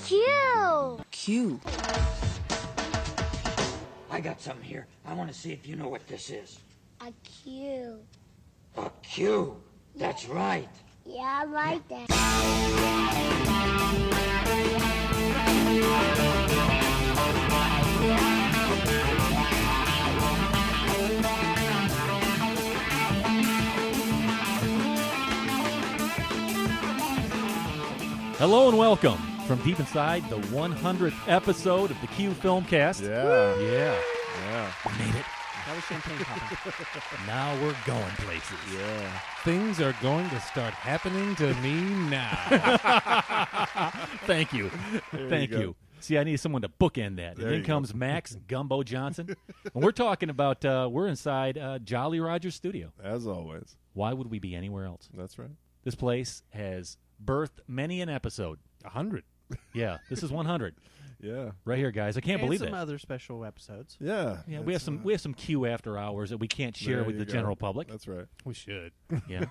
Q. Q. I got something here. I want to see if you know what this is. A Q. A Q. That's right. Yeah, I like that. Hello and welcome from deep inside the 100th episode of the Q Filmcast. Yeah. Yeah. Yeah. We made it. That was champagne popping. Now we're going places. Yeah. Things are going to start happening to me now. Thank you. Thank you go. you. See, I need someone to bookend that. There And in you comes Max Gumbo Johnson. And we're talking about, we're inside Jolly Roger's studio. As always. Why would we be anywhere else? That's right. This place has birthed many an episode. 100. Yeah, this is 100. Yeah. Right here, guys. I can't and believe some that. other special episodes. Yeah. Yeah, we have some Q after hours that we can't share There with you the go. general public. That's right. We should. Yeah,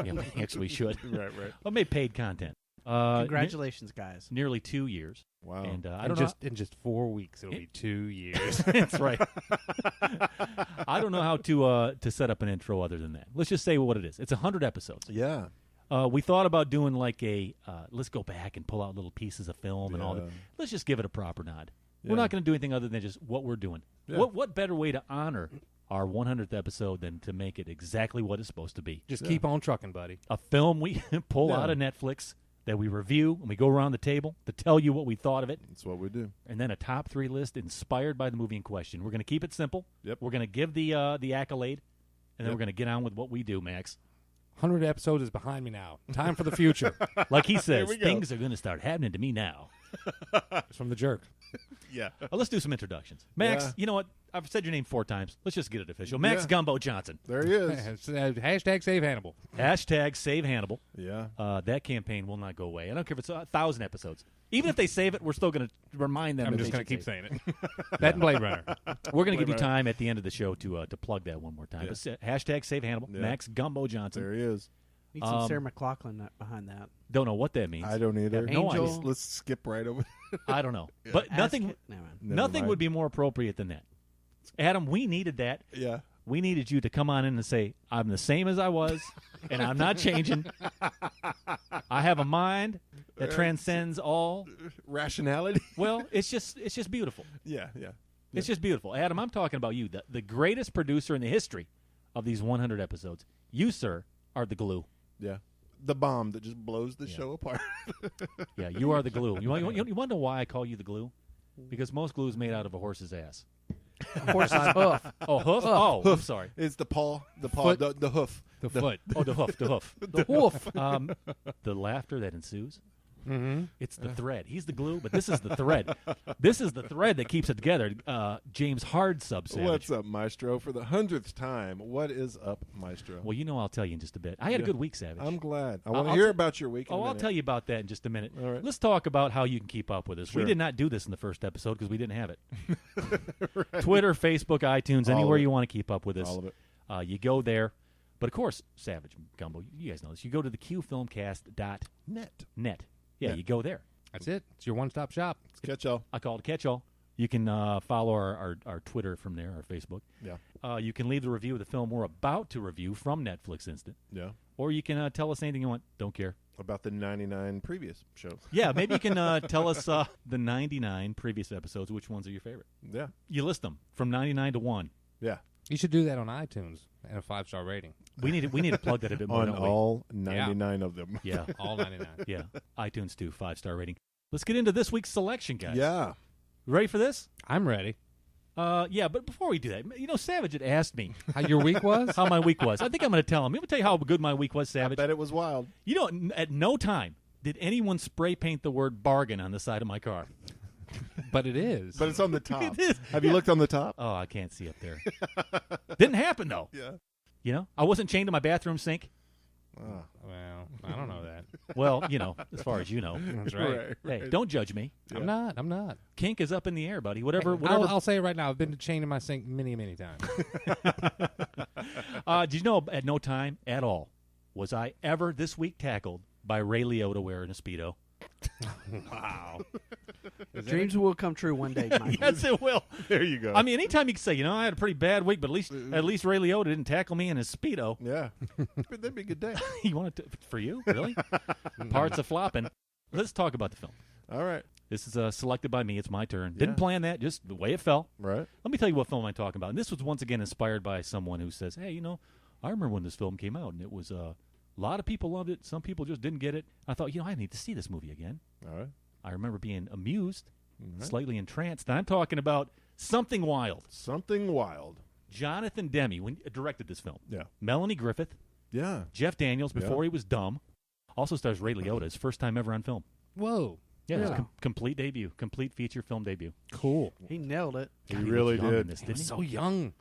yeah, we actually should. Right. Well, maybe paid content. Congratulations, guys. Nearly 2 years. Wow. And I In don't know. in just 4 weeks, it'll be 2 years. That's right. I don't know how to set up an intro other than that. Let's just say what it is. It's 100 episodes. Yeah. We thought about doing like a let's go back and pull out little pieces of film and all that. Yeah. Let's just give it a proper nod. Yeah. We're not going to do anything other than just what we're doing. Yeah. What better way to honor our 100th episode than to make it exactly what it's supposed to be? Just keep on trucking, buddy. A film we pull Yeah. out of Netflix that we review and we go around the table to tell you what we thought of it. That's what we do. And then a top 3 list inspired by the movie in question. We're going to keep it simple. Yep. We're going to give the accolade, and then Yep. we're going to get on with what we do, Max. 100 episodes is behind me now. Time for the future. Like he says, we go. things are going to start happening to me now. It's from the jerk. Yeah. Let's do some introductions. Max, Yeah. you know what? I've said your name 4 times. Let's just get it official. Max Yeah. Gumbo Johnson. There he is. Hashtag save Hannibal. Hashtag save Hannibal. Yeah. That campaign will not go away. I don't care if it's 1,000 episodes. Even if they save it, we're still going to remind them. I'm that just they going to should keep save saying it. That and Blade Runner. We're going to give you Blade Runner. time at the end of the show to plug that one more time. Yeah. But hashtag save Hannibal. Yeah. Max Gumbo Johnson. There he is. Need some Sarah McLachlan behind that. Don't know what that means. I don't either. No Angel. idea. Let's skip right over. I don't know. But nothing Never mind. Never nothing mind. would be more appropriate than that. Adam, we needed that. Yeah. We needed you to come on in and say, I'm the same as I was, and I'm not changing. I have a mind that transcends all. Rationality. Well, it's just beautiful. Yeah. It's just beautiful. Adam, I'm talking about you, the greatest producer in the history of these 100 episodes. You, sir, are the glue. Yeah. The bomb that just blows the show apart. Yeah, you are the glue. You want to know why I call you the glue? Because most glue is made out of a horse's ass. Horse's hoof. Oh, hoof? Oh, I'm sorry. It's the paw, Foot. the hoof. The foot. Oh, the hoof, the hoof. The hoof. The laughter that ensues. Mm-hmm. It's the thread. He's the glue, but this is the thread. This is the thread that keeps it together. James Hard Sub-Savage. What's up, Maestro? For the 100th time, what is up, Maestro? Well, you know I'll tell you in just a bit. I had a good week, Savage. I'm glad. I want to I'll hear t- about your week. I'll tell you about that in just a minute. All right. Let's talk about how you can keep up with us. Sure. We did not do this in the first episode because we didn't have it. Twitter, Facebook, iTunes, All anywhere of it. you want to keep up with us. All of it. You go there. But, of course, Savage, Gumbo, you guys know this. You go to the qfilmcast.net. Net. Yeah, Net. you go there. That's it. It's your one-stop shop. Let's catch y'all. I call it catch-all. You can follow our Twitter from there, our Facebook. Yeah. You can leave the review of the film we're about to review from Netflix Instant. Yeah. Or you can tell us anything you want. Don't care. About the 99 previous shows. Yeah, maybe you can tell us the 99 previous episodes. Which ones are your favorite? Yeah. You list them from 99 to 1. Yeah. You should do that on iTunes and a 5-star rating. We need to plug that a bit more, On don't we? all 99 of them. Yeah, All 99. yeah. iTunes too, 5-star rating. Let's get into this week's selection, guys. Yeah. Ready for this? I'm ready. Yeah, but before we do that, Savage had asked me How your week was? how my week was. I think I'm going to tell him. I'm going to tell you how good my week was, I Savage. bet it was wild. At no time did anyone spray paint the word bargain on the side of my car. But it is. But it's on the top. It is. Have you looked on the top? Oh, I can't see up there. Didn't happen, though. Yeah. I wasn't chained to my bathroom sink. Oh. Well, I don't know that. Well, as far as you know. That's right. Hey, don't judge me. I'm not. Kink is up in the air, buddy. Whatever. I'll say it right now. I've been chained in my sink many, many times. Did you know at no time at all was I ever this week tackled by Ray Liotta wearing a Speedo? Wow. Dreams will come true one day, Mike. Yes, it will. There you go. I mean, anytime you can say, I had a pretty bad week, but at least Ray Liotta didn't tackle me in his Speedo. Yeah. That'd be a good day. You want it for you? Really? Parts of flopping. Let's talk about the film. All right. This is selected by me. It's my turn. Didn't plan that, just the way it fell. Right. Let me tell you what film I'm talking about. And this was once again inspired by someone who says, hey, I remember when this film came out, and it was a lot of people loved it. Some people just didn't get it. I thought, I need to see this movie again. All right. I remember being amused, Right. slightly entranced. And I'm talking about Something Wild. Something Wild. Jonathan Demme directed this film. Yeah. Melanie Griffith, Yeah. Jeff Daniels before he was dumb. Also stars Ray Liotta, his first time ever on film. Whoa. Yeah, his Yeah. complete debut, complete feature film debut. Cool. He nailed it. He God, really looked young in did. This, He didn't was he? so young.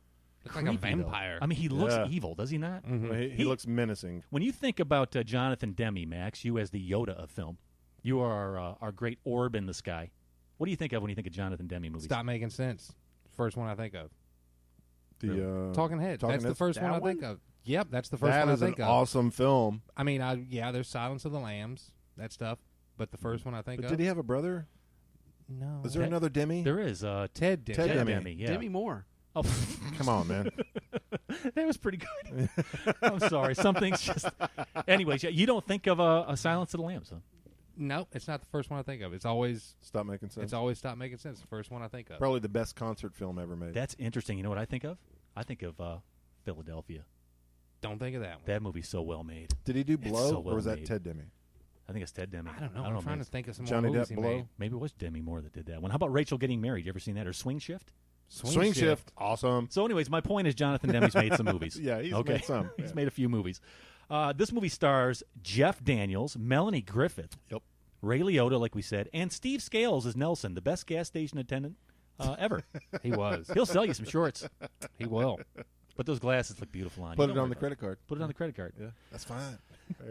Looked like a Creepy, though. vampire. I mean, he looks Yeah. evil, does he not? Well, he He- looks menacing. When you think about Jonathan Demme, Max, you as the Yoda of film, you are our great orb in the sky. What do you think of when you think of Jonathan Demme movies? Stop making sense. First one I think of. The Talking Heads. Talking That's the Heads? first one That I think one? of. Yep, that's the first That one I is an think of. awesome film. I mean, there's Silence of the Lambs, that stuff. But the first one I think But of. did he have a brother? No. Is there Ted- another Demi? There is Ted did. Ted Ted Demme. Demme. Yeah. Demi Moore. Oh, Come on, man. that was pretty good. I'm sorry. Some things just. Anyways, you don't think of a Silence of the Lambs, huh? No, it's not the first one I think of. It's always Stop making sense. Stop making sense. The first one I think of. Probably the best concert film ever made. That's interesting. You know what I think of? I think of Philadelphia. Don't think of that one. That movie's so well made. Did he do Blow, so or well was that made. Ted Demme? I think it's Ted Demme. I don't know. I'm trying to think of some Johnny more movies Depp, he Blow? made. Maybe it was Demi Moore that did that one. How about Rachel getting married? You ever seen that? Or Swing Shift? Swing Shift. Awesome. So, anyways, my point is Jonathan Demme's made some movies. Yeah, he's okay. made some. He's Yeah. made a few movies. This movie stars Jeff Daniels, Melanie Griffith, Yep. Ray Liotta, like we said, and Steve Scales as Nelson, the best gas station attendant ever. He was. He'll sell you some shorts, He will. but those glasses look beautiful on you. Put Don't it on worry the about credit card. Put it on the credit card. Yeah, that's fine.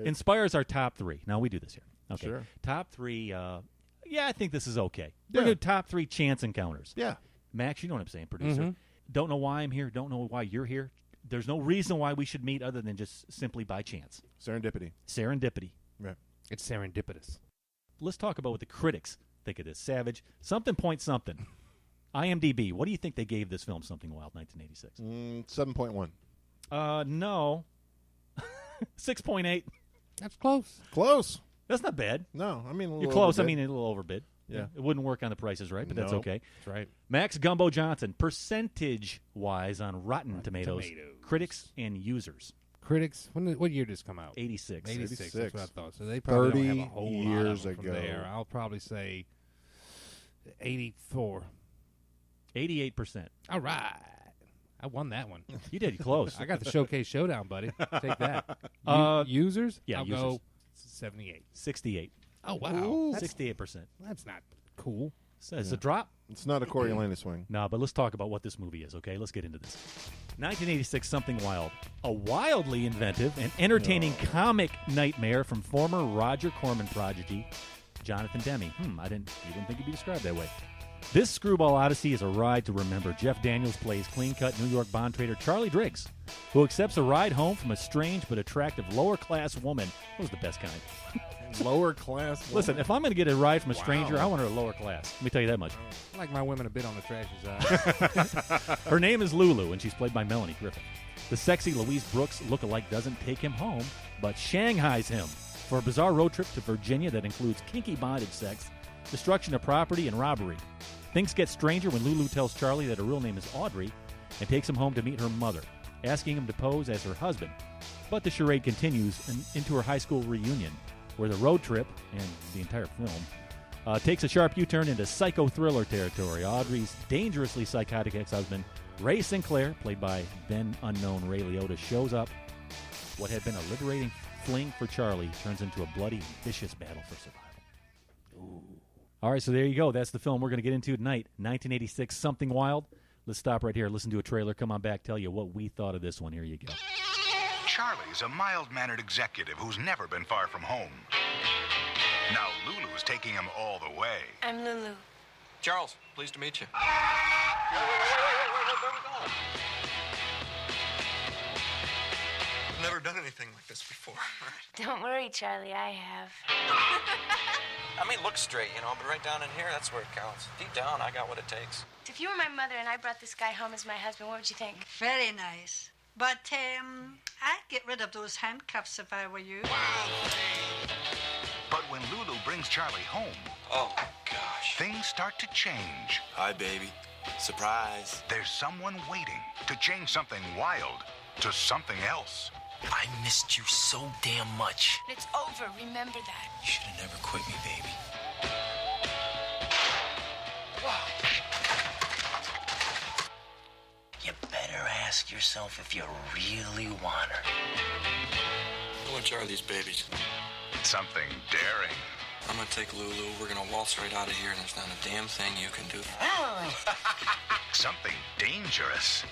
Inspires our top three. Now, we do this here. Okay. Sure. Top three, I think this is okay. We're Yeah. going to do top three chance encounters. Yeah. Max, you know what I'm saying, producer. Mhm. Don't know why I'm here. Don't know why you're here. There's no reason why we should meet other than just simply by chance. Serendipity. Serendipity. Right. It's serendipitous. Let's talk about what the critics think of this. Savage. Something point something. IMDb. What do you think they gave this film, Something Wild, 1986? 7.1. No. 6.8. That's close. Close. That's not bad. No, I mean a little You're close. I overbid. mean, a little overbid. Yeah. It wouldn't work on the prices, right? But that's No. okay. That's right. Max Gumbo Johnson, percentage-wise on Rotten Tomatoes, Tomatoes. critics and users, Critics. What year did this come out? 86. 86. 86. That's what I thought. So they probably don't have a 30 whole years lot of them ago. from there. I'll probably say 84. 88%. All right. I won that one. You did close. I got the Showcase Showdown, buddy. Take that. Uh, Users? yeah, I'll users. go 78. 68. Oh, wow. Ooh. That's, 68%. that's not cool. So it's a drop. It's not a Coriolanus swing. No, but let's talk about what this movie is, okay? Let's get into this. 1986, Something Wild. A wildly inventive and entertaining comic nightmare from former Roger Corman prodigy, Jonathan Demme. You didn't think he'd be described that way. This screwball odyssey is a ride to remember. Jeff Daniels plays clean-cut New York bond trader Charlie Driggs, who accepts a ride home from a strange but attractive lower-class woman. That was the best kind. Lower class. Listen, if I'm going to get a ride from a stranger, I want her lower class. Let me tell you that much. I like my women a bit on the trashy side. Her name is Lulu, and she's played by Melanie Griffith. The sexy Louise Brooks lookalike doesn't take him home, but shanghais him for a bizarre road trip to Virginia that includes kinky bondage sex, destruction of property, and robbery. Things get stranger when Lulu tells Charlie that her real name is Audrey and takes him home to meet her mother, asking him to pose as her husband. But the charade continues into her high school reunion, where the road trip, and the entire film, takes a sharp U-turn into psycho-thriller territory. Audrey's dangerously psychotic ex-husband, Ray Sinclair, played by then-unknown Ray Liotta, shows up. What had been a liberating fling for Charlie turns into a bloody and vicious battle for survival. Ooh. All right, so there you go. That's the film we're going to get into tonight, 1986, Something Wild. Let's stop right here, listen to a trailer, come on back, tell you what we thought of this one. Here you go. Charlie's a mild-mannered executive who's never been far from home. Now Lulu's taking him all the way. I'm Lulu. Charles, pleased to meet you. never done anything like this before. Don't worry, Charlie, I have. I mean, look straight, but right down in here, that's where it counts. Deep down, I got what it takes. If you were my mother and I brought this guy home as my husband, what would you think? Very nice. But, I'd get rid of those handcuffs if I were you. But when Lulu brings Charlie home, Oh, gosh. things start to change. Hi, baby. Surprise. There's someone waiting to change something wild to something else. I missed you so damn much. It's over, remember that. You should have never quit me, baby. You better ask yourself if you really want her. How much are these babies? Something daring. I'm gonna take Lulu, we're gonna waltz right out of here, and there's not a damn thing you can do. Something dangerous.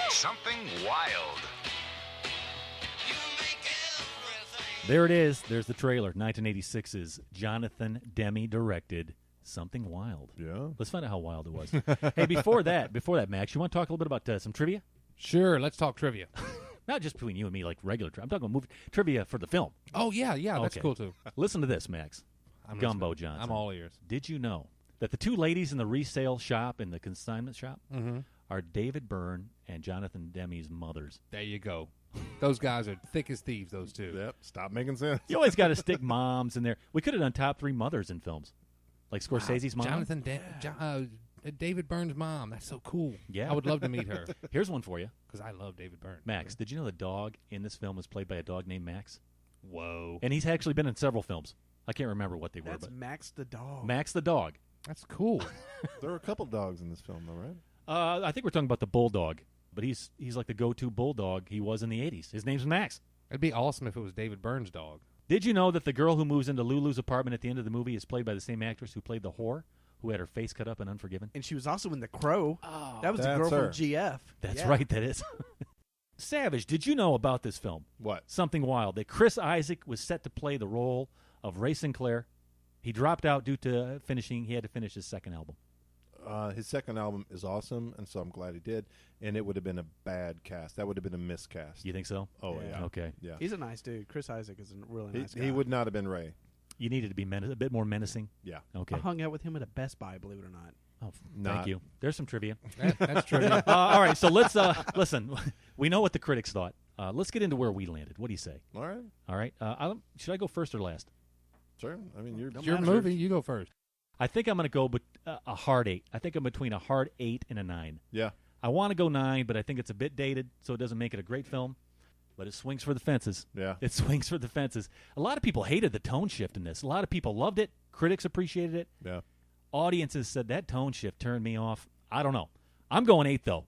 Something wild. There it is. There's the trailer. 1986's Jonathan Demme directed Something Wild. Yeah. Let's find out how wild it was. Hey, before that, Max, you want to talk a little bit about some trivia? Sure, let's talk trivia. Not just between you and me, like regular trivia. I'm talking about movie trivia for the film. Oh, yeah, that's Okay. cool, too. Listen to this, Max. I'm Gumbo listening. Johnson. I'm all ears. Did you know that the two ladies in the resale shop, in the consignment shop, are David Byrne and Jonathan Demme's mothers? There you go. Those guys are thick as thieves, those two. Yep. Stop making sense. You always got to stick moms in there. We could have done top 3 mothers in films. Like Scorsese's mom. Jonathan David Byrne's mom. That's so cool. Yeah. I would love to meet her. Here's one for you. Because I love David Byrne. Max, did you know the dog in this film is played by a dog named Max? Whoa. And he's actually been in several films. I can't remember what they were, That's but Max the dog. Max the dog. That's cool. There are a couple dogs in this film, though, right? I think we're talking about the bulldog, but he's like the go-to bulldog he was in the 80s. His name's Max. It'd be awesome if it was David Byrne's dog. Did you know that the girl who moves into Lulu's apartment at the end of the movie is played by the same actress who played the whore, who had her face cut up in Unforgiven? And she was also in The Crow. Oh, that was the girl her. from GF. That's Yeah. right, that is. Savage, did you know about this film? What? Something Wild. That Chris Isaac was set to play the role of Ray Sinclair. He dropped out due to he had to finish his second album. His second album is awesome, and so I'm glad he did. And it would have been a bad cast. That would have been a miscast. You think so? Oh, yeah. Okay. Yeah. He's a nice dude. Chris Isaac is a really nice guy. He would not have been Ray. You needed to be a bit more menacing. Yeah. Okay. I hung out with him at a Best Buy, believe it or not. Oh, thank you. There's some trivia. That's trivia. All right, so let's listen. We know what the critics thought. Let's get into where we landed. What do you say? All right. All right. Should I go first or last? Sure. I mean, It's your movie. You go first. I think I'm going to go a hard 8. I think I'm between a hard 8 and a 9. Yeah. I want to go 9, but I think it's a bit dated, so it doesn't make it a great film. But it swings for the fences. Yeah. It swings for the fences. A lot of people hated the tone shift in this. A lot of people loved it. Critics appreciated it. Yeah. Audiences said that tone shift turned me off. I don't know. I'm going 8, though.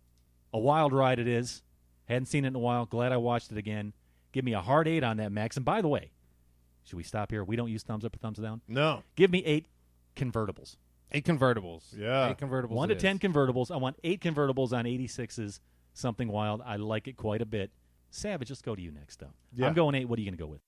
A wild ride it is. Hadn't seen it in a while. Glad I watched it again. Give me a hard 8 on that, Max. And by the way, should we stop here? We don't use thumbs up or thumbs down? No. Give me 8 convertibles. 8 convertibles. Yeah. 8 convertibles. 1 to 10 convertibles. I want 8 convertibles on 86's Something Wild. I like it quite a bit. Savage, let's go to you next, though. Yeah. I'm going 8. What are you going to go with?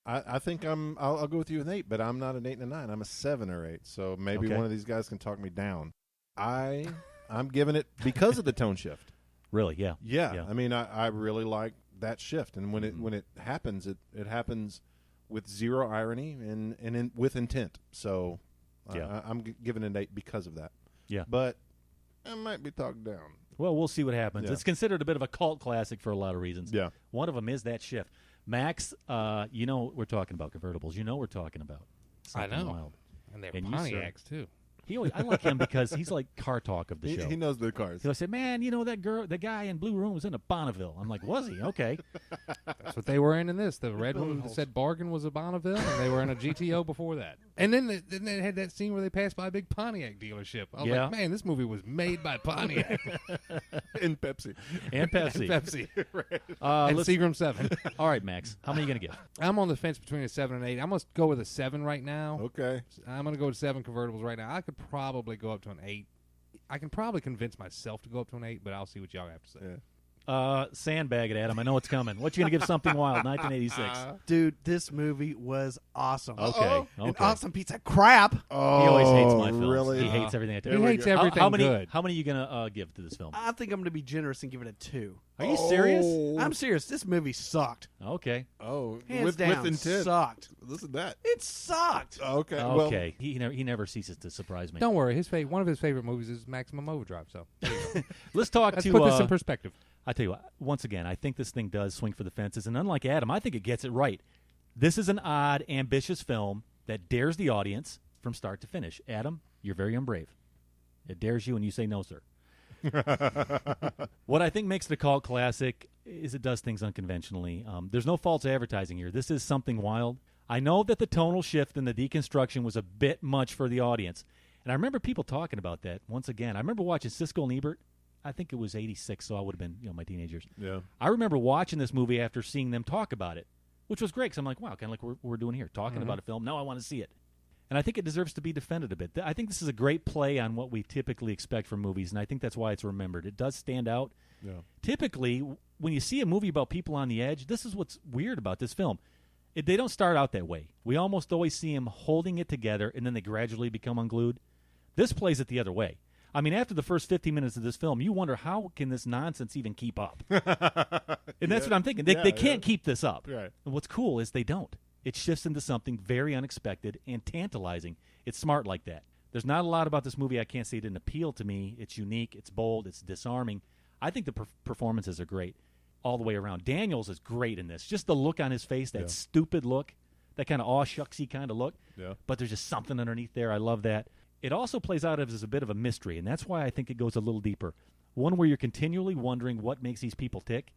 I think I'll go with you with an 8, but I'm not an 8 and a 9. I'm a 7 or 8. So maybe Okay. one of these guys can talk me down. I'm giving it because of the tone shift. Really? Yeah. Yeah. I mean, I really like that shift, and when it happens, it happens with zero irony and with intent. So Yeah. I'm giving it an 8 because of that. Yeah. But I might be talked down. Well, we'll see what happens. Yeah. It's considered a bit of a cult classic for a lot of reasons. Yeah. One of them is that shift. Max, you know we're talking about convertibles. You know we're talking about Something I know. Wild. And they're And you, Pontiacs, too. I like him because he's like car talk of the show. He knows the cars. He'll say, "Man, you know the guy in Blue Room was in a Bonneville." I'm like, "Was he? Okay." That's what they were in this. The red one that said Bargain was a Bonneville, and they were in a GTO before that. And then they had that scene where they passed by a big Pontiac dealership. I was like, man, this movie was made by Pontiac. And Pepsi. And Pepsi. And Pepsi. Right. And Seagram 7. All right, Max. How many are you going to give? I'm on the fence between a 7 and 8. I'm going to go with a 7 right now. Okay. I'm going to go with 7 convertibles right now. I could probably go up to an 8. I can probably convince myself to go up to an 8, but I'll see what y'all have to say. Yeah. Sandbag it, Adam. I know it's coming. What you going to give Something Wild, 1986? Dude, this movie was awesome. Okay. An awesome piece of crap. Oh, He always hates my films. really? He hates everything I do. He hates everything good. How many are you going to give to this film? I think I'm going to be generous and give it a 2. Are you serious? I'm serious. This movie sucked. Okay. Oh, Hands down, with intent. sucked. Listen to that. It sucked. Okay. Okay. He never ceases to surprise me. Don't worry. One of his favorite movies is Maximum Overdrive. So Let's talk let's to. put this in perspective. I tell you what. Once again, I think this thing does swing for the fences, and unlike Adam, I think it gets it right. This is an odd, ambitious film that dares the audience from start to finish. Adam, you're very unbrave. It dares you, and you say no, sir. What I think makes it a cult classic is it does things unconventionally. There's no false advertising here. This is Something Wild. I know that the tonal shift and the deconstruction was a bit much for the audience, and I remember people talking about that. Once again, I remember watching Siskel and Ebert. I think it was 86, so I would have been, my teenage years. Yeah. I remember watching this movie after seeing them talk about it, which was great because I'm like, wow, kind of like we're doing here, talking about a film. Now I want to see it. And I think it deserves to be defended a bit. I think this is a great play on what we typically expect from movies, and I think that's why it's remembered. It does stand out. Yeah. Typically, when you see a movie about people on the edge, this is what's weird about this film. They don't start out that way. We almost always see them holding it together, and then they gradually become unglued. This plays it the other way. I mean, after the first 15 minutes of this film, you wonder how can this nonsense even keep up? And that's what I'm thinking. They can't keep this up. Right. And what's cool is they don't. It shifts into something very unexpected and tantalizing. It's smart like that. There's not a lot about this movie I can't say didn't appeal to me. It's unique. It's bold. It's disarming. I think the performances are great all the way around. Daniels is great in this. Just the look on his face, that stupid look, that kind of aw-shucksy kind of look. Yeah. But there's just something underneath there. I love that. It also plays out as a bit of a mystery, and that's why I think it goes a little deeper. One where you're continually wondering what makes these people tick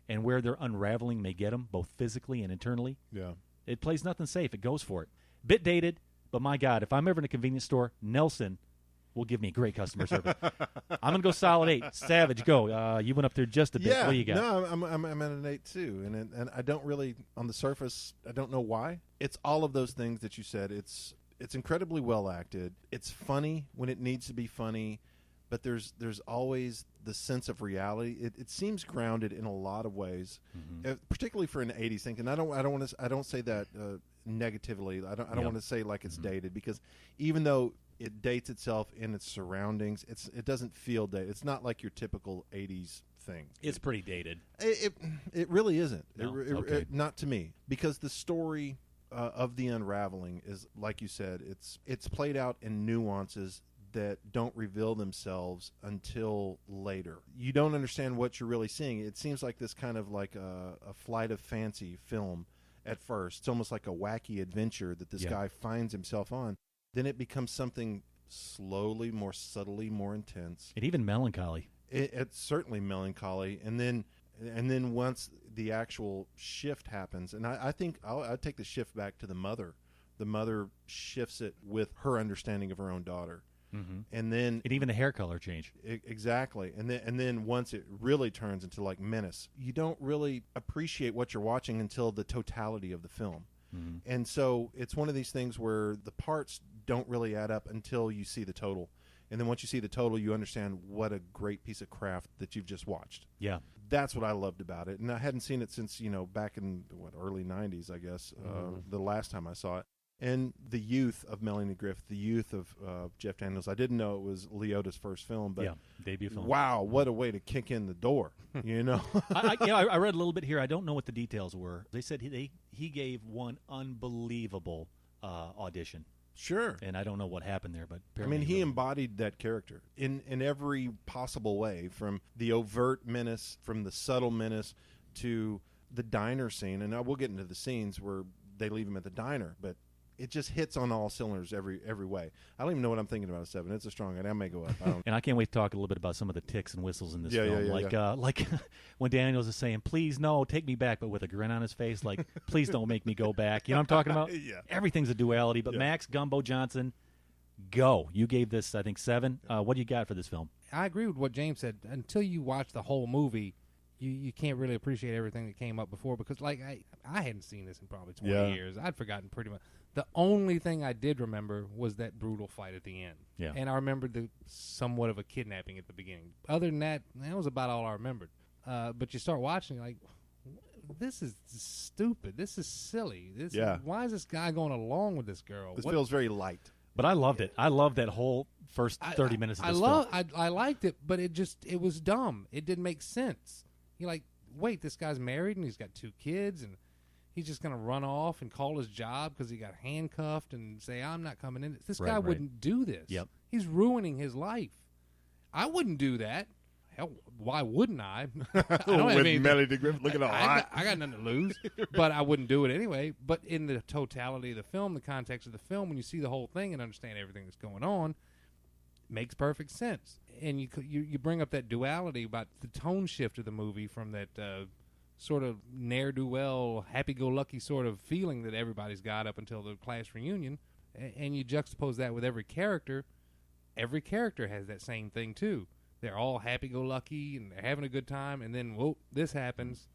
and where their unraveling may get them, both physically and internally. Yeah. It plays nothing safe. It goes for it. Bit dated, but my God, if I'm ever in a convenience store, Nelson will give me great customer service. I'm going to go solid 8. Savage, go. You went up there just a bit. Yeah. What do you got? No, I'm at an 8 too, and I don't really, on the surface, I don't know why. It's all of those things that you said. It's incredibly well acted. It's funny when it needs to be funny, but there's always the sense of reality. It seems grounded in a lot of ways, particularly for an 80s thing. And I don't say that negatively. I don't want to say like it's dated, because even though it dates itself in its surroundings, it doesn't feel dated. It's not like your typical 80s thing. It's pretty dated. It really isn't. No? Okay. Not to me, because the story of the unraveling is, like you said, it's played out in nuances that don't reveal themselves until later. You don't understand what you're really seeing. It seems like this kind of like a flight of fancy film at first. It's almost like a wacky adventure that this guy finds himself on. Then it becomes something slowly, more subtly, more intense. And even melancholy. It's certainly melancholy. And then once the actual shift happens, and I think I'll take the shift back to the mother. The mother shifts it with her understanding of her own daughter. Mm-hmm. And then even the hair color change. Exactly. And then once it really turns into like menace, you don't really appreciate what you're watching until the totality of the film. Mm-hmm. And so it's one of these things where the parts don't really add up until you see the total. And then once you see the total, you understand what a great piece of craft that you've just watched. Yeah. That's what I loved about it. And I hadn't seen it since, back in early 90s, I guess, the last time I saw it. And the youth of Melanie Griffith, the youth of Jeff Daniels. I didn't know it was Liotta's first film, but debut film. Wow, what a way to kick in the door, I read a little bit here. I don't know what the details were. They said he gave one unbelievable audition. Sure. And I don't know what happened there, but I mean, he embodied that character in every possible way, from the overt menace, from the subtle menace, to the diner scene. And we'll get into the scenes where they leave him at the diner, but it just hits on all cylinders every way. I don't even know what I'm thinking about a 7. It's a strong one. I may go up. And I can't wait to talk a little bit about some of the ticks and whistles in this film. Yeah. Like when Daniels is saying, please, no, take me back, but with a grin on his face, like, please don't make me go back. You know what I'm talking about? Yeah. Everything's a duality. But Max Gumbo Johnson, go. You gave this, I think, 7. What do you got for this film? I agree with what James said. Until you watch the whole movie, you can't really appreciate everything that came up before, because like I hadn't seen this in probably 20 years. I'd forgotten pretty much. The only thing I did remember was that brutal fight at the end. Yeah. And I remembered the somewhat of a kidnapping at the beginning. Other than that, that was about all I remembered. but you start watching, you're like, this is stupid. This is silly. Why is this guy going along with this girl? This feels very light. But I loved it. I loved that whole first 30 minutes of this film. I liked it, but it was dumb. It didn't make sense. You're like, wait, this guy's married and he's got 2 kids and he's just going to run off and call his job because he got handcuffed and say, I'm not coming in. This guy wouldn't do this. Yep. He's ruining his life. I wouldn't do that. Hell, why wouldn't I? I don't have anything. Melanie Griffith looking all hot. I got nothing to lose, but I wouldn't do it anyway. But in the totality of the film, the context of the film, when you see the whole thing and understand everything that's going on, makes perfect sense. And you bring up that duality about the tone shift of the movie from that sort of ne'er-do-well, happy-go-lucky sort of feeling that everybody's got up until the class reunion, and you juxtapose that with every character. Every character has that same thing, too. They're all happy-go-lucky, and they're having a good time, and then, whoa, this happens.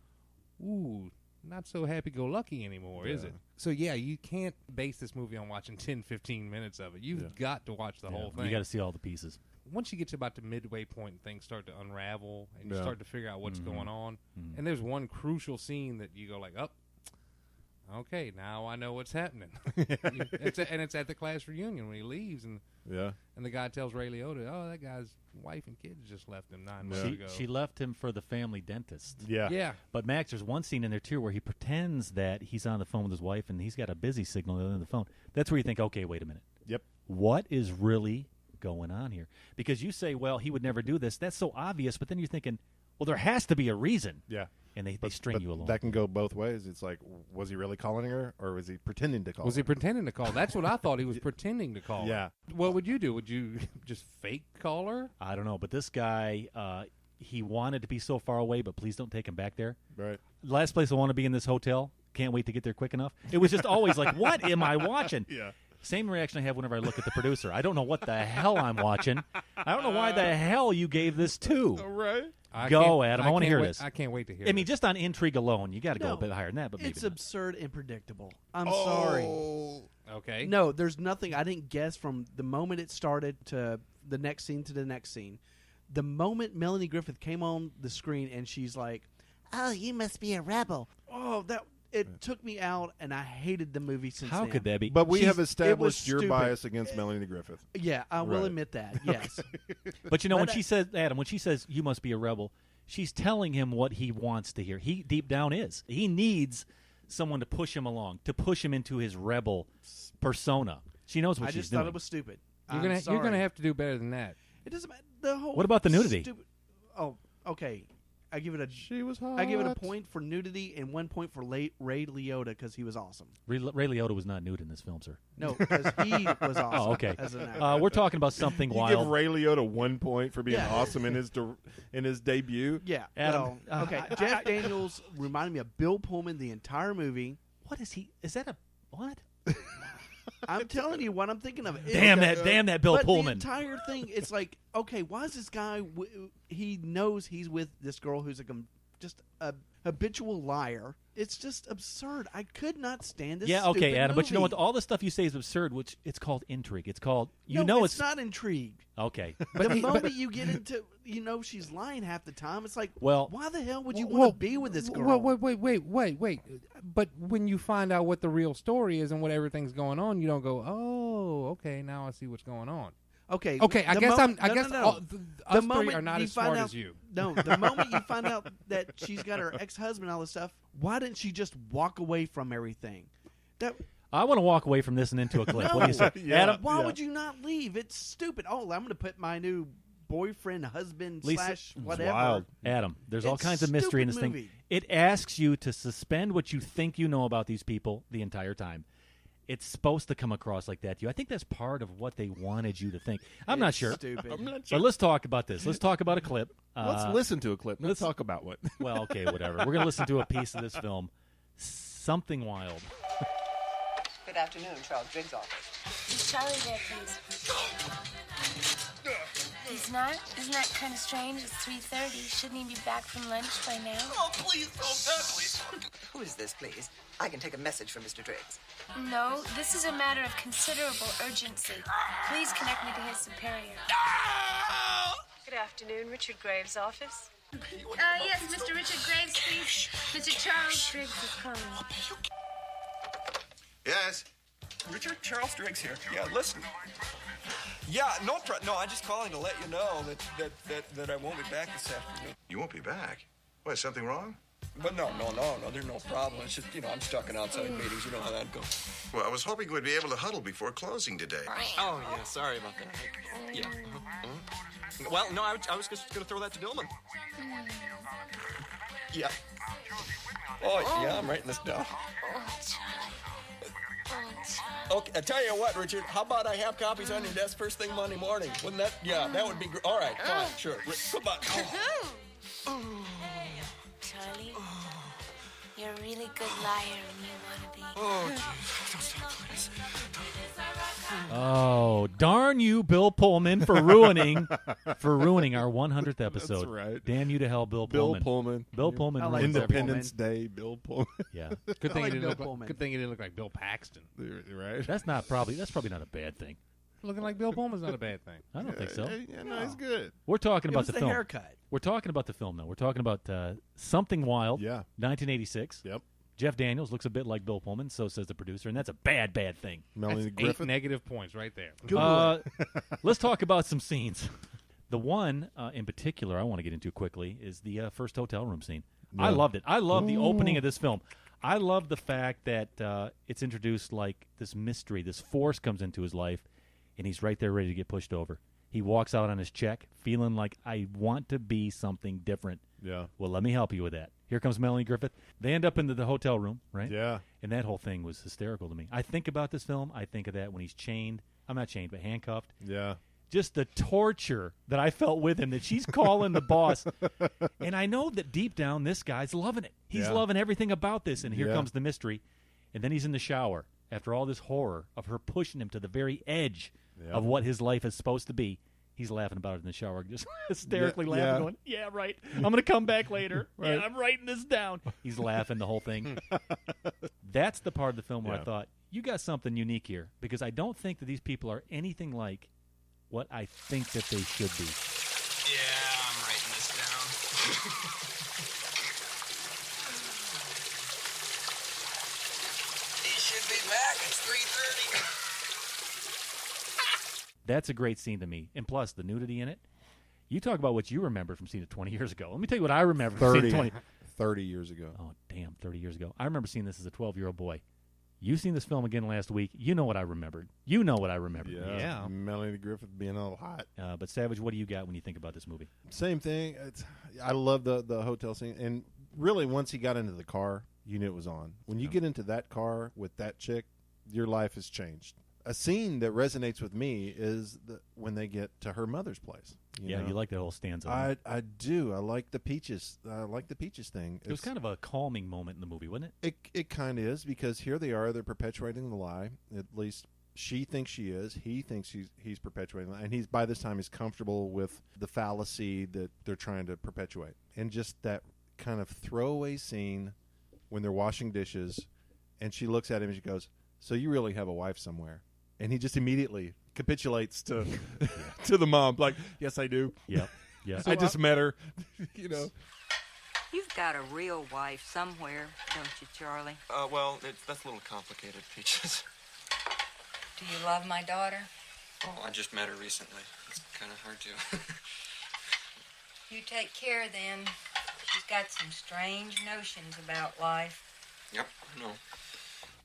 Ooh, not so happy-go-lucky anymore, is it? So, yeah, you can't base this movie on watching 10, 15 minutes of it. You've got to watch the whole thing. You got to see all the pieces. Once you get to about the midway point and things start to unravel, and you start to figure out what's going on, and there's one crucial scene that you go like, okay, now I know what's happening. It's at the class reunion when he leaves, and the guy tells Ray Liotta, "Oh, that guy's wife and kids just left him 9 months ago." She left him for the family dentist. Yeah. But Max, there's one scene in there too where he pretends that he's on the phone with his wife and he's got a busy signal on the phone. That's where you think, okay, wait a minute. Yep. What is really going on here? Because you say, well, he would never do this. That's so obvious. But then you're thinking, well, there has to be a reason. Yeah. And they string you along. That can go both ways. It's like, was he really calling her, or was he pretending to call? Was he pretending to call? That's what I thought. He was pretending to call. Yeah. What would you do? Would you just fake call her? I don't know. But this guy, he wanted to be so far away, but please don't take him back there. Right. Last place I want to be in this hotel. Can't wait to get there quick enough. It was just always like, what am I watching? Yeah. Same reaction I have whenever I look at the producer. I don't know what the hell I'm watching. I don't know why the hell you gave this to. All right. Go, Adam. I want to hear this. I can't wait to hear I mean, just on intrigue alone, you got to go a bit higher than that. But maybe it's not. absurd and predictable. I'm sorry. Okay. No, there's nothing. I didn't guess from the moment it started to the next scene to the next scene. The moment Melanie Griffith came on the screen and she's like, "Oh, you must be a rebel." Oh, it took me out, and I hated the movie since then. How could that be? But we have established your stupid. Bias against Melanie Griffith. Yeah, I will admit that. Yes. But you know, when she says, Adam, when she says you must be a rebel, she's telling him what he wants to hear. He deep down is. He needs someone to push him along, to push him into his rebel persona. She knows what she's doing. I just thought it was stupid. You're gonna have to do better than that. It doesn't matter. The whole. What about the nudity? Oh, okay. I give it She was hot. I give it a point for nudity and 1 point for Ray Liotta because he was awesome. Ray Liotta was not nude in this film, sir. No, because he was awesome. Oh, okay. As an actor. We're talking about something You wild. give Ray Liotta 1 point for being awesome in his debut. Yeah. Adam, well, okay. Jeff Daniels reminded me of Bill Pullman the entire movie. What is he? Is that a what? I'm telling you what I'm thinking of. Damn that Bill Pullman. The entire thing, it's like, okay, why is this guy? He knows he's with this girl who's just a habitual liar. It's just absurd. I could not stand this. Yeah, okay, Adam. movie. But you know what? All the stuff you say is absurd. Which it's called intrigue. It's called it's not intrigue. Okay. But the moment you get into, she's lying half the time. It's like, well, why the hell would you want to be with this girl? Wait. But when you find out what the real story is and what everything's going on, you don't go, oh, okay, now I see what's going on. Okay. I guess us three are not as smart out, as you. No, the moment you find out that she's got her ex-husband and all this stuff, why didn't she just walk away from everything? I want to walk away from this and into a clip. No, What do you say, Adam? Why would you not leave? It's stupid. Oh, I'm going to put my new boyfriend, husband, / whatever. Wild. Adam, there's all kinds of mystery in this movie. thing. It asks you to suspend what you think you know about these people the entire time. It's supposed to come across like that to you. I think that's part of what they wanted you to think. I'm not sure. Stupid. But let's talk about this. Let's talk about a clip. Let's listen to a clip. Let's talk about what. Well, okay, whatever. We're going to listen to a piece of this film. Something wild. Good afternoon, Charlie Driggs' office. Is Charlie there, please? He's not? Isn't that kind of strange? It's 3:30. Shouldn't he be back from lunch by now? Oh, please, please. Who is this, please? I can take a message from Mr. Driggs. No, this is a matter of considerable urgency. Please connect me to his superior. Good afternoon, Richard Graves' office. Yes, Mr. Richard Graves, please. Mr. Charles Driggs is calling. Yes? Richard, Charles Driggs here. Yeah, listen. Yeah, no, I'm just calling to let you know that I won't be back this afternoon. You won't be back? Why, is something wrong? But no, there's no problem. It's just, I'm stuck in outside meetings. You know how that goes. Well, I was hoping we'd be able to huddle before closing today. Oh, yeah, sorry about that. Yeah. Well, no, I was just going to throw that to Dillman. Yeah. Oh, yeah, I'm writing this down. Okay, I tell you what, Richard, how about I have copies on your desk first thing Monday morning? Wouldn't that, that would be great. All right, fine, sure. Goodbye. Charlie, you're a really good liar when you want to be. Oh, geez. Don't stop, please. Oh, darn you, Bill Pullman, for ruining our 100th episode. That's right. Damn you to hell, Bill Pullman. Bill Pullman. I like ruins Independence Day, Bill Pullman. Yeah. Good thing like he didn't Bill look like, Pullman. good thing he didn't look like Bill Paxton. Right? That's probably not a bad thing. Looking like Bill Pullman's not a bad thing. I don't think so. Yeah, no, he's good. We're talking It about was the the film. haircut. We're talking about the film, though. We're talking about Something Wild, Yeah. 1986. Yep. Jeff Daniels looks a bit like Bill Pullman, so says the producer, and that's a bad thing. Melanie That's Griffith. 8 negative points right there. Let's talk about some scenes. The one in particular I want to get into quickly is the first hotel room scene. Yeah. I loved it. I love the opening of this film. I love the fact that it's introduced like this mystery, this force comes into his life, and he's right there ready to get pushed over. He walks out on his check feeling like, I want to be something different. Yeah. Well, let me help you with that. Here comes Melanie Griffith. They end up into the hotel room, right? Yeah. And that whole thing was hysterical to me. I think about this film. I think of that when he's chained. I'm not chained, but handcuffed. Yeah. Just the torture that I felt with him, that she's calling the boss. And I know that deep down, this guy's loving it. He's loving everything about this. And here comes the mystery. And then he's in the shower after all this horror of her pushing him to the very edge of what his life is supposed to be. He's laughing about it in the shower, just hysterically laughing, going, yeah, right. I'm going to come back later. Right. Yeah, I'm writing this down. He's laughing the whole thing. That's the part of the film where I thought, you got something unique here, because I don't think that these people are anything like what I think that they should be. Yeah, I'm writing this down. He should be back. It's 3:30. That's a great scene to me. And plus, the nudity in it. You talk about what you remember from seeing it 20 years ago. Let me tell you what I remember from seeing it 30 years ago. Oh, damn, 30 years ago. I remember seeing this as a 12-year-old boy. You seen this film again last week. You know what I remembered. You know what I remembered. Yeah. Melanie Griffith being all hot. But Savage, what do you got when you think about this movie? Same thing. I love the hotel scene. And really, once he got into the car, you knew it was on. When you get into that car with that chick, your life has changed. A scene that resonates with me is when they get to her mother's place. You know? You like that whole stanza. I do. I like the peaches. I like the peaches thing. It was kind of a calming moment in the movie, wasn't it? It kind of is, because here they are. They're perpetuating the lie. At least she thinks she is. He thinks he's perpetuating the lie. And he's, by this time, is comfortable with the fallacy that they're trying to perpetuate. And just that kind of throwaway scene when they're washing dishes, and she looks at him and she goes, "So you really have a wife somewhere?" And he just immediately capitulates to to the mom, like, "Yes, I do. Yep. Yeah. I just met her." You know. You've got a real wife somewhere, don't you, Charlie? Well, that's a little complicated, Peaches. Do you love my daughter? Oh, I just met her recently. It's kind of hard to. You take care, then. She's got some strange notions about life. Yep, I know.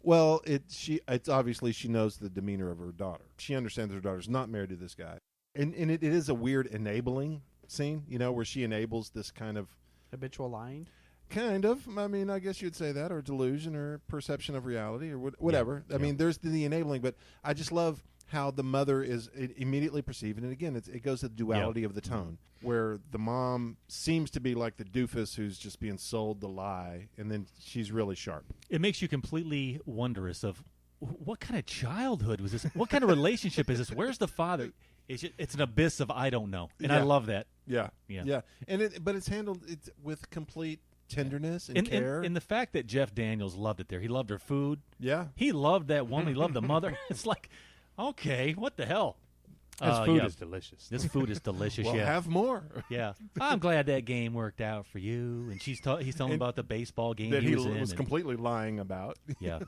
Well, it's obviously she knows the demeanor of her daughter. She understands her daughter's not married to this guy. And it is a weird enabling scene, where she enables this kind of habitual lying. Kind of. I mean, I guess you'd say that, or delusion, or perception of reality, or whatever. I mean, there's the enabling, but I just love how the mother is immediately perceiving. And again, it goes to the duality of the tone, where the mom seems to be like the doofus who's just being sold the lie, and then she's really sharp. It makes you completely wondrous of what kind of childhood was this? What kind of relationship is this? Where's the father? It's an abyss of I don't know, and I love that. Yeah. And but it's handled with complete tenderness and care. And the fact that Jeff Daniels loved it there. He loved her food. Yeah. He loved that woman. He loved the mother. It's like, okay, what the hell? This food is delicious. This food is delicious. Well, yeah, have more. Yeah, I'm glad that game worked out for you. And he's telling about the baseball game that he was in. was completely lying about. Yeah.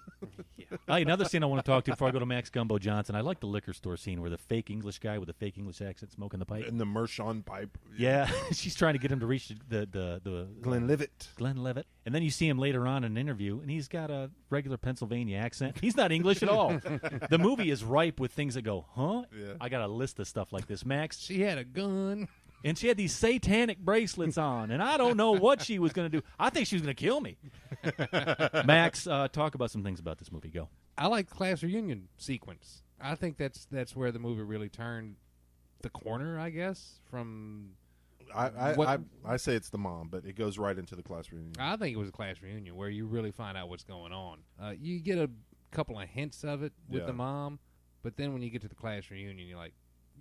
Another scene I want to talk to before I go to Max Gumbo Johnson. I like the liquor store scene where the fake English guy with the fake English accent smoking the pipe. And the Mershon pipe. Yeah, she's trying to get him to reach the Glenlivet. Glenlivet. And then you see him later on in an interview, and he's got a regular Pennsylvania accent. He's not English at all. The movie is ripe with things that go, huh? Yeah. I got a list of stuff like this. Max. She had a gun. And she had these satanic bracelets on, and I don't know what she was going to do. I think she was going to kill me. Max, talk about some things about this movie. Go. I like the class reunion sequence. I think that's where the movie really turned the corner, I guess, from... I say it's the mom, but it goes right into the class reunion. I think it was a class reunion where you really find out what's going on. You get a couple of hints of it with the mom, but then when you get to the class reunion, you like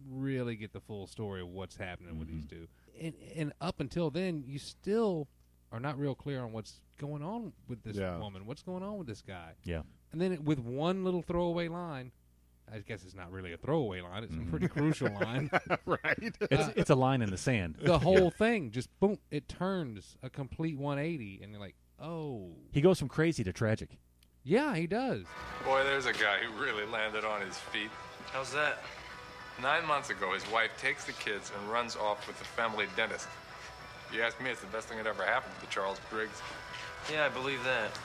really get the full story of what's happening with these two. And up until then, you still are not real clear on what's going on with this woman, what's going on with this guy. Yeah. And then with one little throwaway line, I guess it's not really a throwaway line. It's a pretty crucial line. Right. It's a line in the sand. The whole thing just, boom, it turns a complete 180, and you're like, oh. He goes from crazy to tragic. Yeah, he does. Boy, there's a guy who really landed on his feet. How's that? 9 months ago, his wife takes the kids and runs off with the family dentist. If you ask me, it's the best thing that ever happened to Charles Driggs. Yeah, I believe that.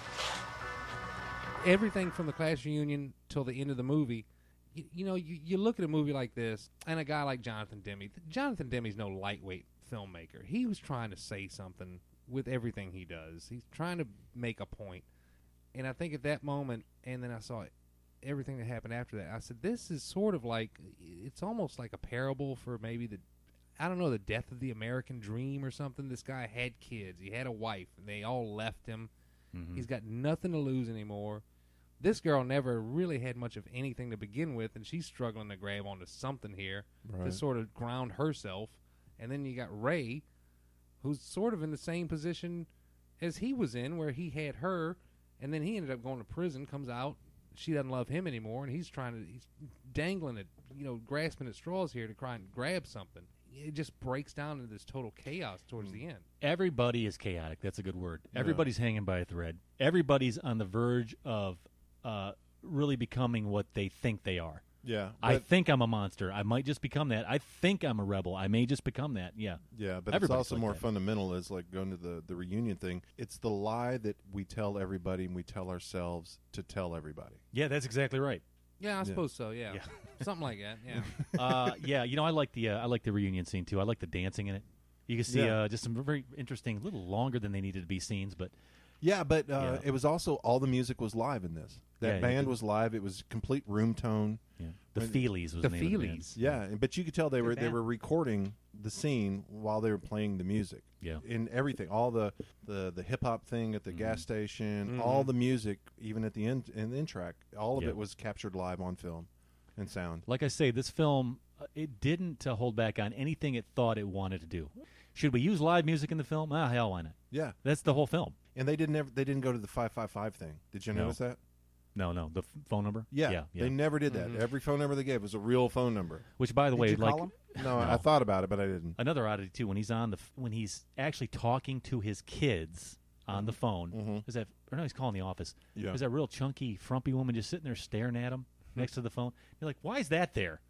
Everything from the class reunion till the end of the movie, you look at a movie like this, and a guy like Jonathan Demme. Jonathan Demme's no lightweight filmmaker. He was trying to say something with everything he does. He's trying to make a point. And I think at that moment, and then I saw everything that happened after that, I said, this is sort of like, it's almost like a parable for maybe the death of the American dream or something. This guy had kids. He had a wife, and they all left him. Mm-hmm. He's got nothing to lose anymore. This girl never really had much of anything to begin with, and she's struggling to grab onto something here to sort of ground herself. And then you got Ray, who's sort of in the same position as he was in, where he had her, and then he ended up going to prison, comes out, she doesn't love him anymore, and he's dangling at, grasping at straws here to try and grab something. It just breaks down into this total chaos towards the end. Everybody is chaotic. That's a good word. Everybody's hanging by a thread. Everybody's on the verge of really becoming what they think they are. Yeah. I think I'm a monster. I might just become that. I think I'm a rebel. I may just become that. Yeah. Yeah, but it's also more fundamental, is like going to the reunion thing. It's the lie that we tell everybody and we tell ourselves to tell everybody. Yeah, that's exactly right. Yeah, I suppose so. Yeah, something like that. Yeah. Yeah. I like the reunion scene too. I like the dancing in it. You can see just some very interesting, a little longer than they needed to be scenes, but it was also all the music was live in this. That band was live. It was complete room tone. Yeah. The Feelies was the name of the band. Yeah, but you could tell they were recording the scene while they were playing the music. Yeah. In everything, all the hip hop thing at the gas station, all the music, even at the end track, all of it was captured live on film and sound. Like I say, this film it didn't hold back on anything it thought it wanted to do. Should we use live music in the film? Hell, why not? Yeah, that's the whole film. And they didn't go to the 555 thing. Did you notice that? No, the phone number. Yeah, they never did that. Every phone number they gave was a real phone number. Which, by the way, did you call him? No, I thought about it, but I didn't. Another oddity too, when he's actually talking to his kids on the phone. Is that? Or no, he's calling the office. Yeah. There's that real chunky, frumpy woman just sitting there staring at him next to the phone. You're like, why is that there?